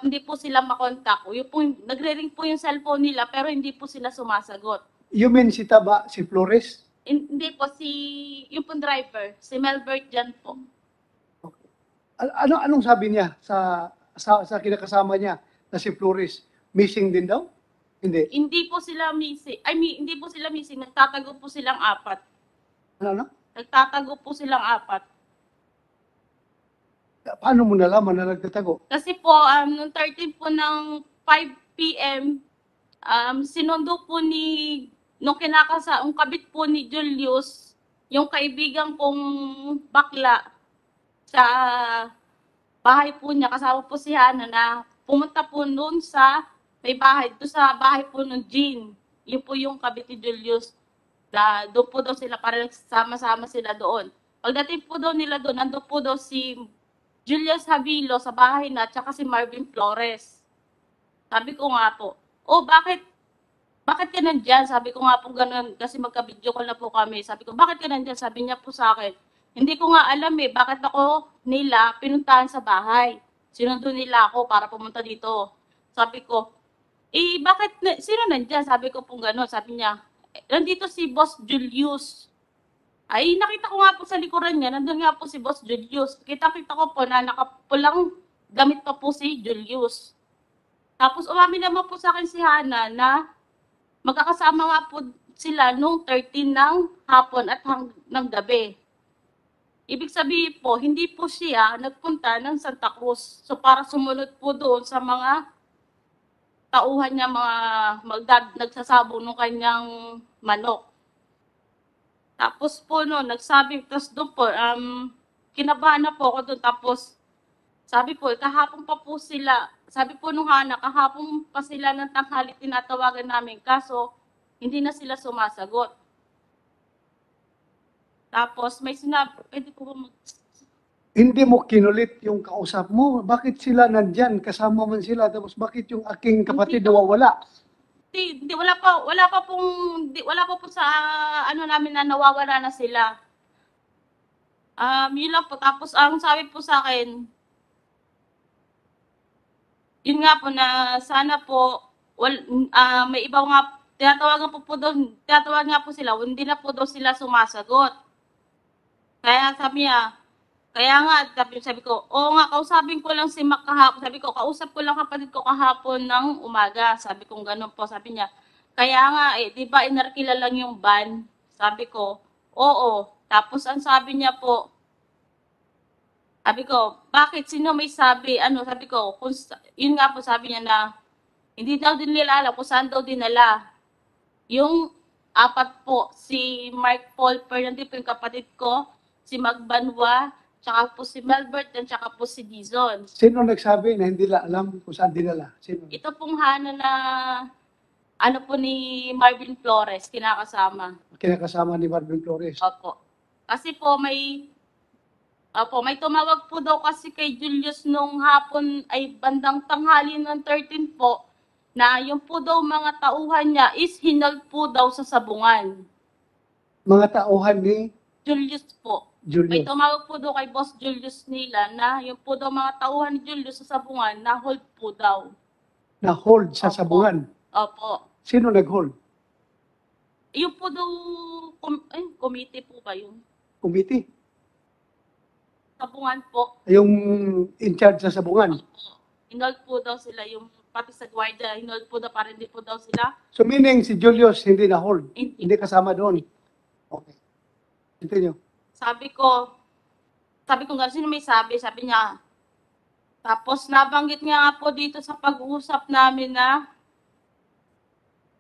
hindi po sila makontak. Nagre-ring po yung cellphone nila, pero hindi po sila sumasagot. You mean si Taba, si Flores? Hindi po, yung pong driver, si Melbert dyan po. Anong sabi niya sa kinakasama niya na si Flores? Missing din daw? Hindi. Hindi po sila missing. Hindi po sila missing. Nagtatago po silang 4. Ano? Nagtatago po silang 4. Paano mo nalaman na nagtatago? Kasi po, noong 13 po ng 5 p.m., sinundo po nung ang kabit po ni Julius, yung kaibigan kong bakla sa bahay po niya, kasama po si Hana na pumunta po noon sa bahay po ng Jean. Yun po yung kabit ni Julius. Doon po daw sila, para sama-sama sila doon. Pagdating po daw nila doon, nandun po daw si Julius Havilo sa bahay na, at saka si Marvin Flores. Sabi ko nga po, bakit ka nandyan? Sabi ko nga po ganun, kasi magka-video call na po kami. Sabi ko, bakit ka nandyan? Sabi niya po sa akin, hindi ko nga alam bakit ako nila pinuntahan sa bahay. Sinundo nila ako para pumunta dito. Sabi ko, sino nandyan? Sabi ko po ganun. Sabi niya, nandito si Boss Julius. Nakita ko nga po sa likuran niya, nandun nga po si Boss Julius. Kita-kita ko po na nakapulang gamit pa po si Julius. Tapos umamin naman po sa akin si Hana na magkakasama nga po sila nung 13 ng hapon at ng gabi. Ibig sabihin po, hindi po siya nagpunta ng Santa Cruz. So para sumunod po doon sa mga tauhan niya, nagsasabong ng kanyang manok. Tapos po tapos doon po, kinabahan na po ako doon. Tapos sabi po, kahapon pa po sila, sabi po nung Hana, kahapon pa sila ng tanghali tinatawagan namin, kaso hindi na sila sumasagot. Tapos may sinabi, pwede po ba Hindi mo kinulit yung kausap mo. Bakit sila nandyan? Kasama man sila. Tapos bakit yung aking kapatid nawawala? Hindi, wala pa po sa namin na nawawala na sila. Yun lang po. Tapos ang sabi po sa akin, yun nga po na sana po may iba nga tinatawagan nga po sila, hindi na po daw sila sumasagot. Kaya sabi niya, sabi ko, oo nga, kausapin ko lang si Mac kahapon. Sabi ko, kausap ko lang kapatid ko kahapon ng umaga. Sabi ko, ganun po. Sabi niya, kaya nga, di ba inarkila lang yung van? Sabi ko, oo. Tapos ang sabi niya po, sabi ko, bakit? Sino may sabi? Sabi ko, yun nga po sabi niya na, hindi daw din nila alam kung saan daw dinala. Yung 4 po, si Mark Paul Fernandez po yung kapatid ko, si Magbanwa, tsaka po si Melbert, and tsaka po si Dizon. Sino nagsabi na hindi nila alam kung saan dinala? Sino? Ito pong hana na ano po ni Marvin Flores, kinakasama. Kinakasama ni Marvin Flores. Opo. Kasi po may tumawag po daw kasi kay Julius nung hapon ay bandang tanghali ng 13 po na yung po daw mga tauhan niya is hinal po daw sa sabungan. Mga tauhan ni Julius po. May Julius. tumawag po daw kay Boss Julius nila na yung po daw mga tauhan ni Julius sa sabungan na hold po daw. Na-hold sa sabungan. Opo. Sino nag-hold? Yung po daw, committee po ba yun? Committee? Sabungan po. Yung in charge sa sabungan. Hinold po daw sila, yung pati sa gwardiya, hinold po daw, parang hindi po daw sila. So meaning si Julius hindi na-hold? Hindi kasama doon? Okay. Continue. Sabi ko nga, sino may sabi niya, tapos nabanggit niya nga po dito sa pag-uusap namin na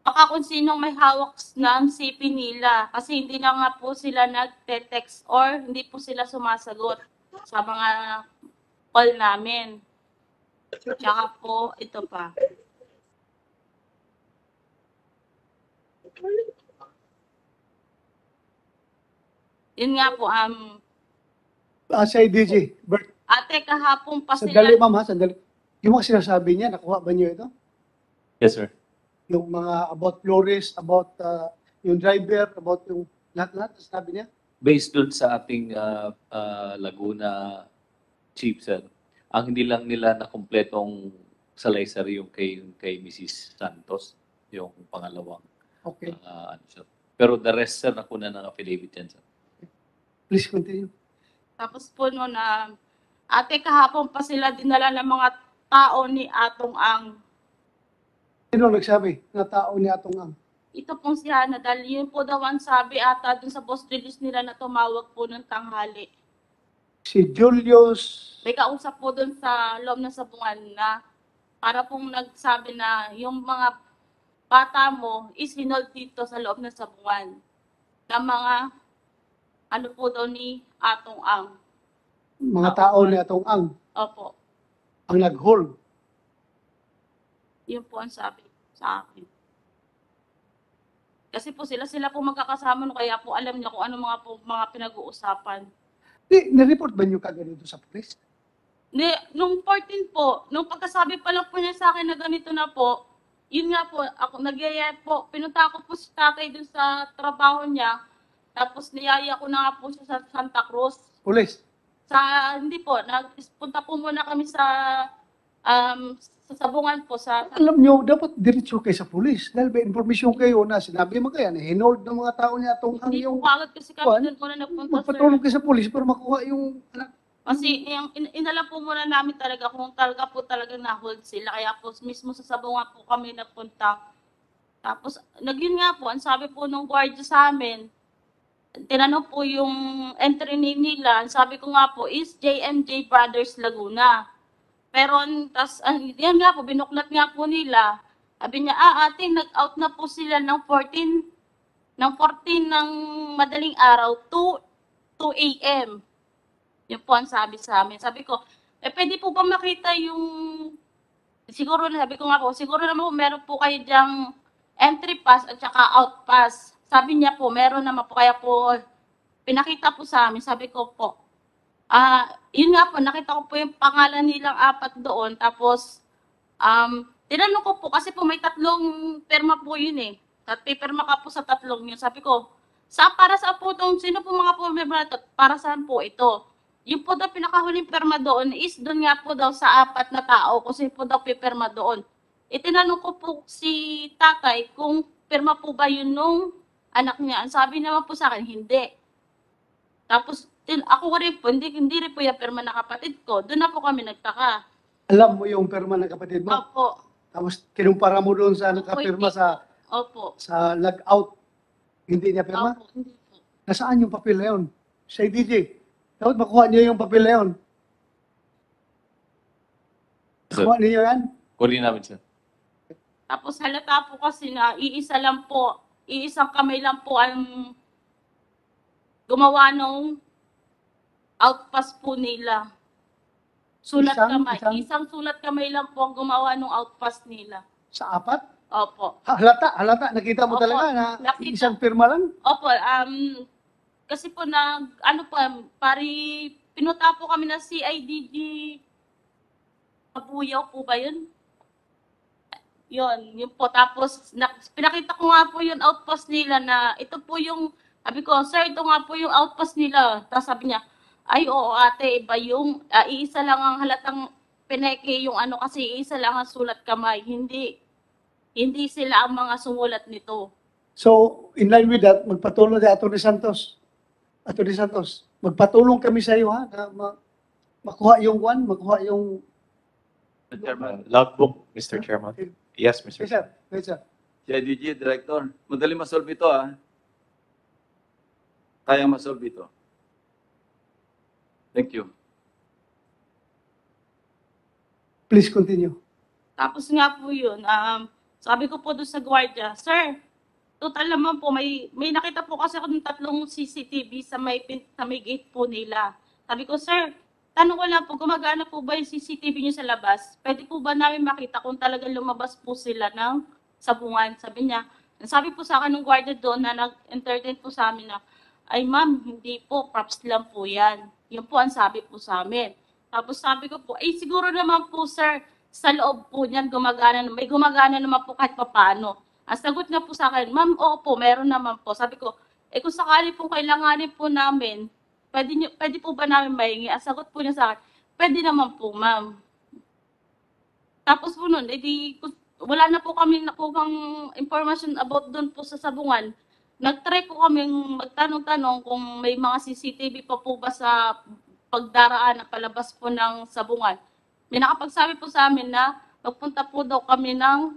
baka kung sinong may hawak ng CP nila kasi hindi na nga po sila nagte-text or hindi po sila sumasagot sa mga call namin. Tsaka po, ito pa. Yun nga po, Sa IDG, Bert, ate, kahapon pa sila. sandali ma'am ha, sandali. Yung mga sinasabi niya, nakuha ba niyo ito? Yes, sir. Yung mga about Flores, about yung driver, about yung lahat-lahat na sabi niya? Based dun sa ating Laguna chief, sir, ang hindi lang nila na kumpletong salaysari yung kay Mrs. Santos, yung pangalawang. Okay. Ano, sir. Pero the rest, sir, nakuna ng affidavit yan, sir. Please continue. Tapos po no na, ate, kahapon pa sila dinala ng mga tao ni Atong Ang. Sino nagsabi na tao ni Atong Ang? Ito pong si Hana, dahil yun po daw ang sabi ata dun sa boss Julius nila na tumawag po ng tanghali. Si Julius, May kausap po dun sa loob ng sabungan na para pong nagsabi na yung mga bata mo is hinold dito sa loob ng sabungan. Na mga ano po daw ni Atong Ang. mga tao ni Atong Ang, Opo, ang nag-hold. yun po ang sabi sa akin. Kasi po sila po magkakasama no, kaya po alam niya kung ano mga pinag-uusapan. Nireport ba niyo kagad dito sa police? Nung 14 po, nung pagkasabi pa lang po niya sa akin na ganito na po, yun nga po, ako nagyaya po, pinunta ko po si tatay dun sa trabaho niya, tapos niyaya ko na nga po siya sa Santa Cruz. Police? Hindi po, nagpunta po muna kami sa sabungan po sa... Alam niyo, dapat diretso kayo sa police. Dahil may informasyon kayo na sinabi mo kaya na hinold ng mga tao ni Atong Ang Hindi yung... po kagad kasi kami doon muna nagpunta, sir. Magpatulong kayo sa police para makuha yung anak. Kasi inalam po muna namin talaga kung talaga po na-hold sila. Kaya po mismo sa sabungan po kami nagpunta. Tapos, nagyun nga po, ang sabi po nung guardia sa amin, tinanong po yung entry name nila, ang sabi ko nga po is JMJ Brothers Laguna. Pero, yan nga po, binuklat nga po nila. Sabi niya, ate, nag-out na po sila ng 14 ng madaling araw, 2 a.m. Yun po ang sabi sa amin. Sabi ko, pwede po ba makita yung, siguro naman meron po kayo dyang entry pass at saka out pass. Sabi niya po, meron naman po, kaya po, pinakita po sa amin. Sabi ko po, yun nga po, nakita ko po yung pangalan nilang 4 doon. Tapos, tinanong ko po, kasi po may 3 perma po yun eh. At pipirma ka po sa 3 yun. Sabi ko, para sa po itong, sino po mga po member na ito? Para saan po ito? Yung po daw pinakahuling perma doon is doon nga po daw sa 4 na tao kung sino po daw pipirma doon. Itinanong ko po si tatay kung pirma po ba yun nung anak niya. Ang sabi naman po sa akin, hindi. Tapos, ako rin po, hindi rin po yung perma ng kapatid ko. Doon na po kami nagtaka. Alam mo yung perma ng kapatid mo? Opo. Tapos kinumpara mo doon sa nakapirma sa Opo. sa log-out. Hindi niya pirma? Opo, hindi po. Nasaan yung papel na yun? Sa DJ. Dapat makuha niyo yung papel na yun. Sir, Makuha niyo yan? kunin namin, sir. Tapos halata po kasi na iisang kamay lang po ang gumawa nung outpass po nila. Sulat Isang- kamay. isang- Isang sulat kamay lang po ang gumawa ng outpass nila. Sa apat? Opo. Halata. Nakita mo Opo, talaga na nakita. isang pirma lang? Opo, kasi po pinuta po kami ng CIDG. Kabuyaw po ba yun? Yun po. Tapos, pinakita ko nga po yung outpost nila na ito po yung, sabi ko, sir, ito nga po yung outpost nila. Tapos sabi niya, ay oo ate, iba yung, iisa lang ang halatang pineke yung kasi iisa lang ang sulat kamay. Hindi sila ang mga sumulat nito. So, in line with that, magpatulong din Atty. Santos. Atty. Santos, magpatulong kami sa iyo ha, na makuha yung makuha yung... Mr. Chairman. Logbook, Mr. Chairman. Yes, Mr. Yes, sir. Yes, sir. CIDG Director, madali masolve ito Kaya masolve ito. Thank you. Please continue. Tapos nga po yun, sabi ko po doon sa gwardiya, sir, total naman po, may nakita po kasi ako ng 3 CCTV sa may gate po nila. Sabi ko, sir, tanong ko lang po, gumagana po ba yung CCTV nyo sa labas? Pwede po ba namin makita kung talagang lumabas po sila ng sabungan? Sabi po sa akin ng gwardiya doon na nag-entertain po sa amin na, ay ma'am, hindi po, props lang po yan. Yun po ang sabi po sa amin. Tapos sabi ko po, siguro naman po sir, sa loob po niyan may gumagana naman po kahit papaano. Ang sagot nga po sa akin, ma'am, oo po, meron naman po. Sabi ko, kung sakali po kailanganin po namin, pwede po ba namin mahingi? Ang sagot po niya sa akin, pwede naman po, ma'am. Tapos po nun, wala na po kami nakuhang information about doon po sa sabungan. Nag-try po kami magtanong-tanong kung may mga CCTV pa po ba sa pagdaraan na palabas po ng sabungan. May nakapagsabi po sa amin na magpunta po daw kami ng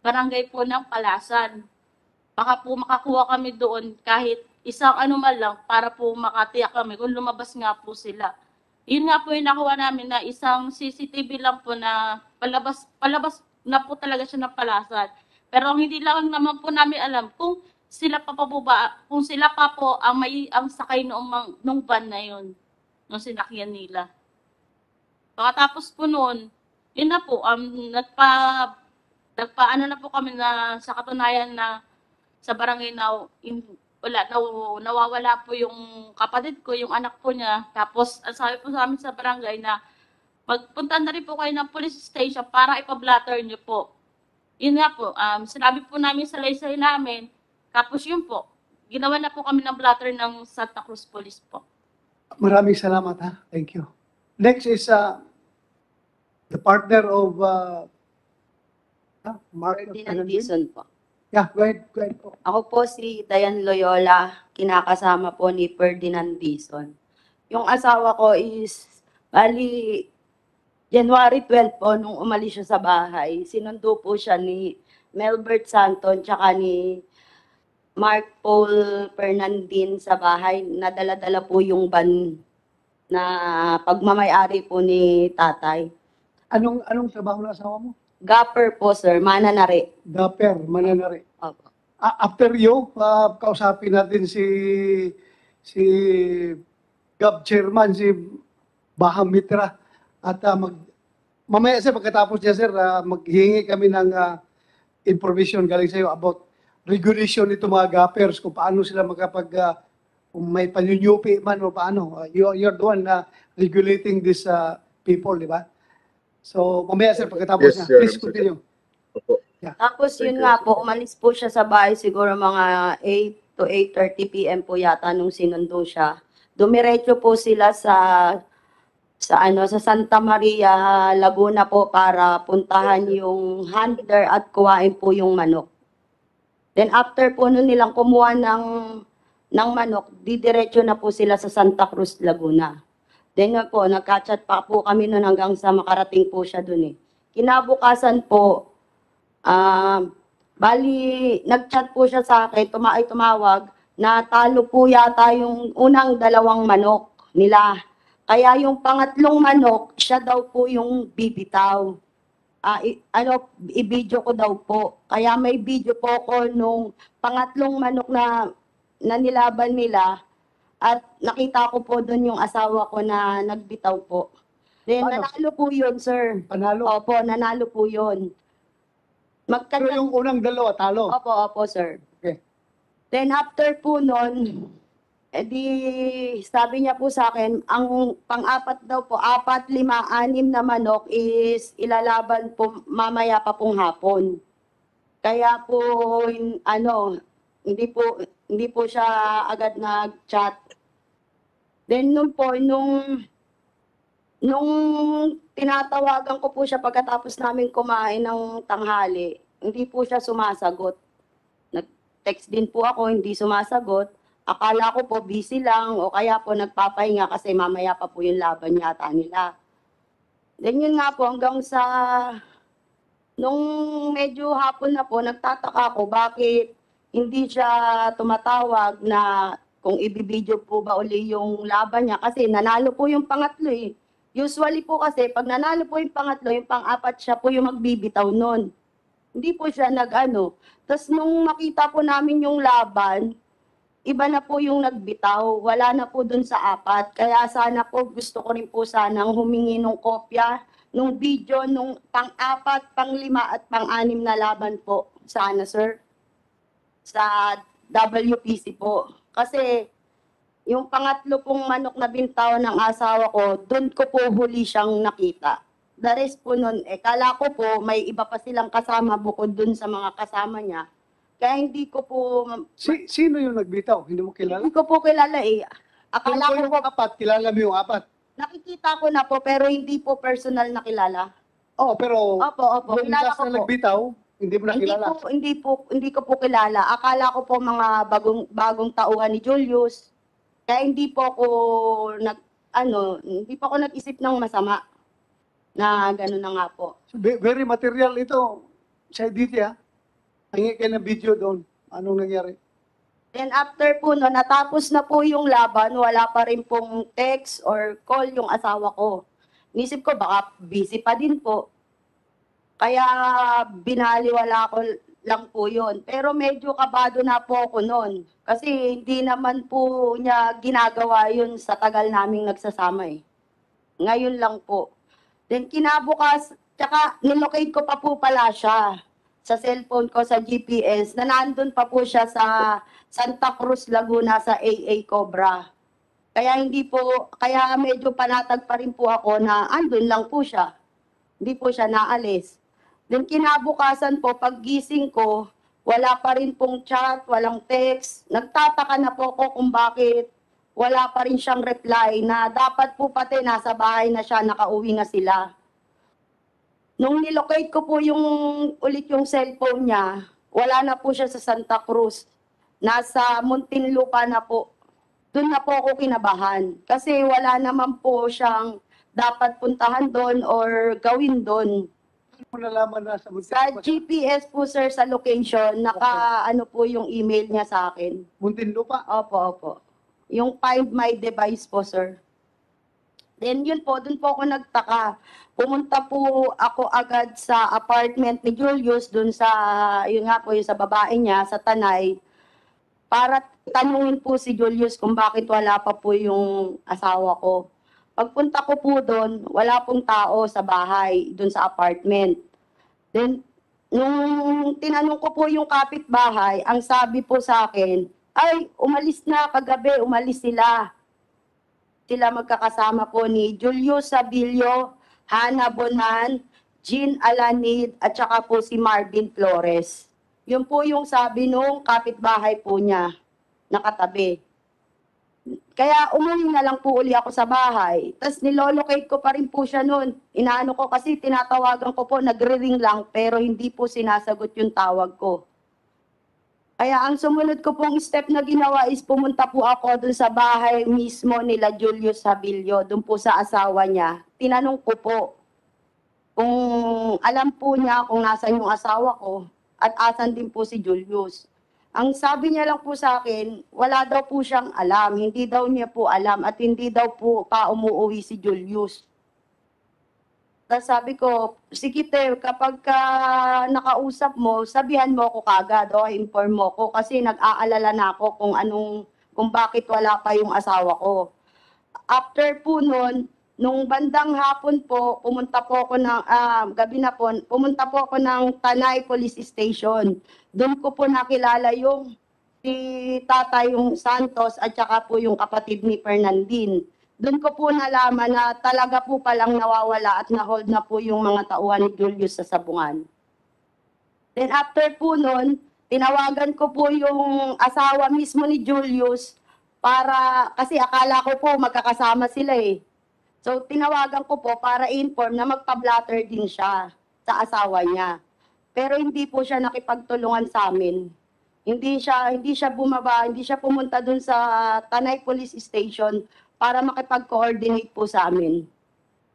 barangay po ng Palasan. Baka po makakuha kami doon kahit isang man lang para po makatiyak kami kung lumabas nga po sila. Yun nga po yung nakuha namin na isang CCTV lang po na palabas na po talaga siya ng Palasan. Pero hindi lang naman po namin alam kung sila pa po ang sakay nung van na yun, nung sinakyan nila. Pagkatapos po noon, yun na po, nagpaano na po kami na sa katunayan na sa barangay na nawawala po yung kapatid ko, yung anak po niya. Tapos, ang sabi po sa amin sa barangay na magpunta na rin po kayo ng police station para ipablatter niyo po. Yun nga po, sinabi po namin sa laysay namin. Tapos yun po, ginawa na po kami ng blatter ng Santa Cruz Police po. Maraming salamat ha. Thank you. Next is the partner of Mark Ferdinand Dizon po. Yeah, go ahead po. Ako po si Dayan Loyola, kinakasama po ni Ferdinand Dizon. Yung asawa ko is, bali, January 12 po, nung umalis siya sa bahay, sinundo po siya ni Melbert Santon tsaka ni Mark Paul Fernandin sa bahay. Nadala-dala po yung van na pagmamayari po ni tatay. Anong trabaho ng asawa mo? Gapper po, sir. Mananari. Gapper, mananari. Opo. After you, kausapin natin si Gov Chairman, si Baham Mitra. At mamaya sir, pagkatapos niya sir, maghingi kami ng information galing sa iyo about regulation nito mga gappers, kung paano sila kung may panyunyupi man o paano. You're the one regulating these people, di ba? So, mamaya sir, pagkatapos Yes, niya. sir. Please continue. Yeah. Tapos yun nga po, umalis po siya sa bahay siguro mga 8 to 8:30 p.m. po yata nung sinundo siya. Dumiretso po sila sa Santa Maria, Laguna po para puntahan yung handler at kuhain po yung manok. Then after po nun nilang kumuha ng manok, didiretso na po sila sa Santa Cruz, Laguna. Then yun po, nagka-chat pa po kami nun hanggang sa makarating po siya dun eh. Kinabukasan po, bali, nag-chat po siya sa akin, tumawag, na talo po yata yung unang 2 manok nila. Kaya yung pangatlong manok, siya daw po yung bibitaw. I-video ko daw po. Kaya may video po ko nung pangatlong manok na nilaban nila. At nakita ko po doon yung asawa ko na nagbitaw po. Then Paano? nanalo po yun, sir. Panalo. Opo, nanalo po yun. Pero yung unang dalawa, talo. Opo, sir. Okay. Then after po nun, sabi niya po sa akin, ang pang-apat daw po, 4, 5, 6 na manok is ilalaban po mamaya pa pong hapon. Kaya po, hindi po siya agad nag-chat. Then nung tinatawagan ko po siya pagkatapos namin kumain ng tanghali, hindi po siya sumasagot. Nag-text din po ako, hindi sumasagot. Akala ko po busy lang o kaya po nagpapahinga kasi mamaya pa po yung laban yata nila. Then yun nga po hanggang sa nung medyo hapon na po, nagtataka ako bakit hindi siya tumatawag na kung ibibideo po ba uli yung laban niya kasi nanalo po yung pangatlo eh. Usually po kasi pag nanalo po yung pangatlo, yung pang-apat siya po yung magbibitaw nun. Hindi po siya nag-ano. Tapos nung makita po namin yung laban, iba na po yung nagbitaw. Wala na po dun sa 4. Kaya sana po gusto ko rin po sanang humingi ng kopya nung video nung pang-4, pang-5 at pang-6 na laban po. Sana sir. Sa WPC po. Kasi yung pangatlo pong manok na bintaw ng asawa ko, doon ko po huli siyang nakita. The rest po nun, kala ko po may iba pa silang kasama bukod doon sa mga kasama niya. Kaya hindi ko po... Sino yung nagbitaw? Hindi mo kilala? Hindi ko po kilala eh. Akala ko yung 4, kilala mo yung 4. Nakikita ko na po pero hindi po personal na kilala. Oo, pero Opo. yung Kilala last ko na po. nagbitaw, hindi mo nakilala. Hindi ko po kilala. Akala ko po mga bagong tauhan ni Julius. Kaya hindi po ako hindi pa ako nag-isip ng masama. Na gano'n na nga po. Very material ito. Sa Edithia, hingi kayo ng video doon. Anong nangyari? Then after po no, natapos na po yung laban, wala pa rin pong text or call yung asawa ko. Nisip ko baka busy pa din po. Kaya binaliwala ko lang po yun. Pero medyo kabado na po ako noon. Kasi hindi naman po niya ginagawa yun sa tagal naming nagsasama eh. Ngayon lang po. Then kinabukas, tsaka nilocate ko pa po pala siya sa cellphone ko sa GPS na nandun pa po siya sa Santa Cruz, Laguna sa AA Cobra. Kaya kaya medyo panatag pa rin po ako na andun lang po siya. Hindi po siya naalis. Then kinabukasan po, paggising ko, wala pa rin pong chat, walang text. Nagtataka na po ako kung bakit wala pa rin siyang reply na dapat po pati nasa bahay na siya, nakauwi na sila. Nung nilocate ko po ulit yung cellphone niya, wala na po siya sa Santa Cruz. Nasa Muntinlupa na po. Doon na po ako kinabahan. Kasi wala naman po siyang dapat puntahan doon or gawin doon. Ano nalaman na sa Sa GPS po sir, sa location, naka-ano po yung email niya sa akin. Muntinlupa? Opo. Yung Find My Device po sir. Then yun po, doon po ako nagtaka. Pumunta po ako agad sa apartment ni Julius, doon sa, yun nga po, yung sa babae niya, sa Tanay, para tanungin po si Julius kung bakit wala pa po yung asawa ko. Pagpunta ko po doon, wala pong tao sa bahay, doon sa apartment. Then, nung tinanong ko po yung kapitbahay, ang sabi po sa akin, ay, umalis na kagabi, umalis sila. Sila magkakasama po ni Julius Sabilio, Hannah Bonan, Jean Alanid, at saka po si Marvin Flores. Yun po yung sabi nung kapitbahay po niya, nakatabi. Kaya umuwi na lang po uli ako sa bahay. Tapos nilolocate ko pa rin po siya noon. Inaano ko kasi tinatawagan ko po, nagre-ring lang, pero hindi po sinasagot yung tawag ko. Kaya ang sumunod ko pong step na ginawa is pumunta po ako dun sa bahay mismo nila Julius Sabilio, dun po sa asawa niya. Tinanong ko po kung alam po niya kung nasan yung asawa ko at asan din po si Julius. Ang sabi niya lang po sa akin, wala daw po siyang alam, hindi daw niya po alam at hindi daw po pa umuwi si Julius. Tapos sabi ko, sige te, kapag nakausap mo, sabihan mo ako kagad o inform mo ko kasi nag-aalala na ako kung anong kung bakit wala pa yung asawa ko. After po nun, nung bandang hapon po, pumunta po ako ng, gabi na po, pumunta po ako ng Tanay Police Station. Doon ko po nakilala yung si Tatay yung Santos at saka po yung kapatid ni Fernandine. Doon ko po nalaman na talaga po palang nawawala at na-hold na po yung mga tauhan ni Julius sa sabungan. Then after po nun, tinawagan ko po yung asawa mismo ni Julius para, kasi akala ko po magkakasama sila eh. So tinawagan ko po para inform na magpa-blatter din siya sa asawa niya. Pero hindi po siya nakipagtulungan sa amin. Hindi siya bumaba, hindi siya pumunta dun sa Tanay Police Station para makipag-coordinate po sa amin.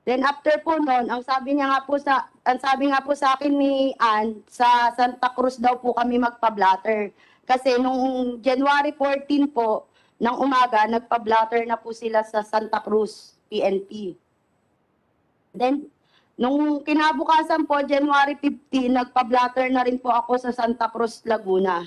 Then after po noon, ang sabi nga po sa akin ni Ann, sa Santa Cruz daw po kami magpa-blatter. Kasi nung January 14 po ng umaga, nagpa-blatter na po sila sa Santa Cruz PNP. Then nung kinabukasan po, January 15, nagpa-blatter na rin po ako sa Santa Cruz, Laguna.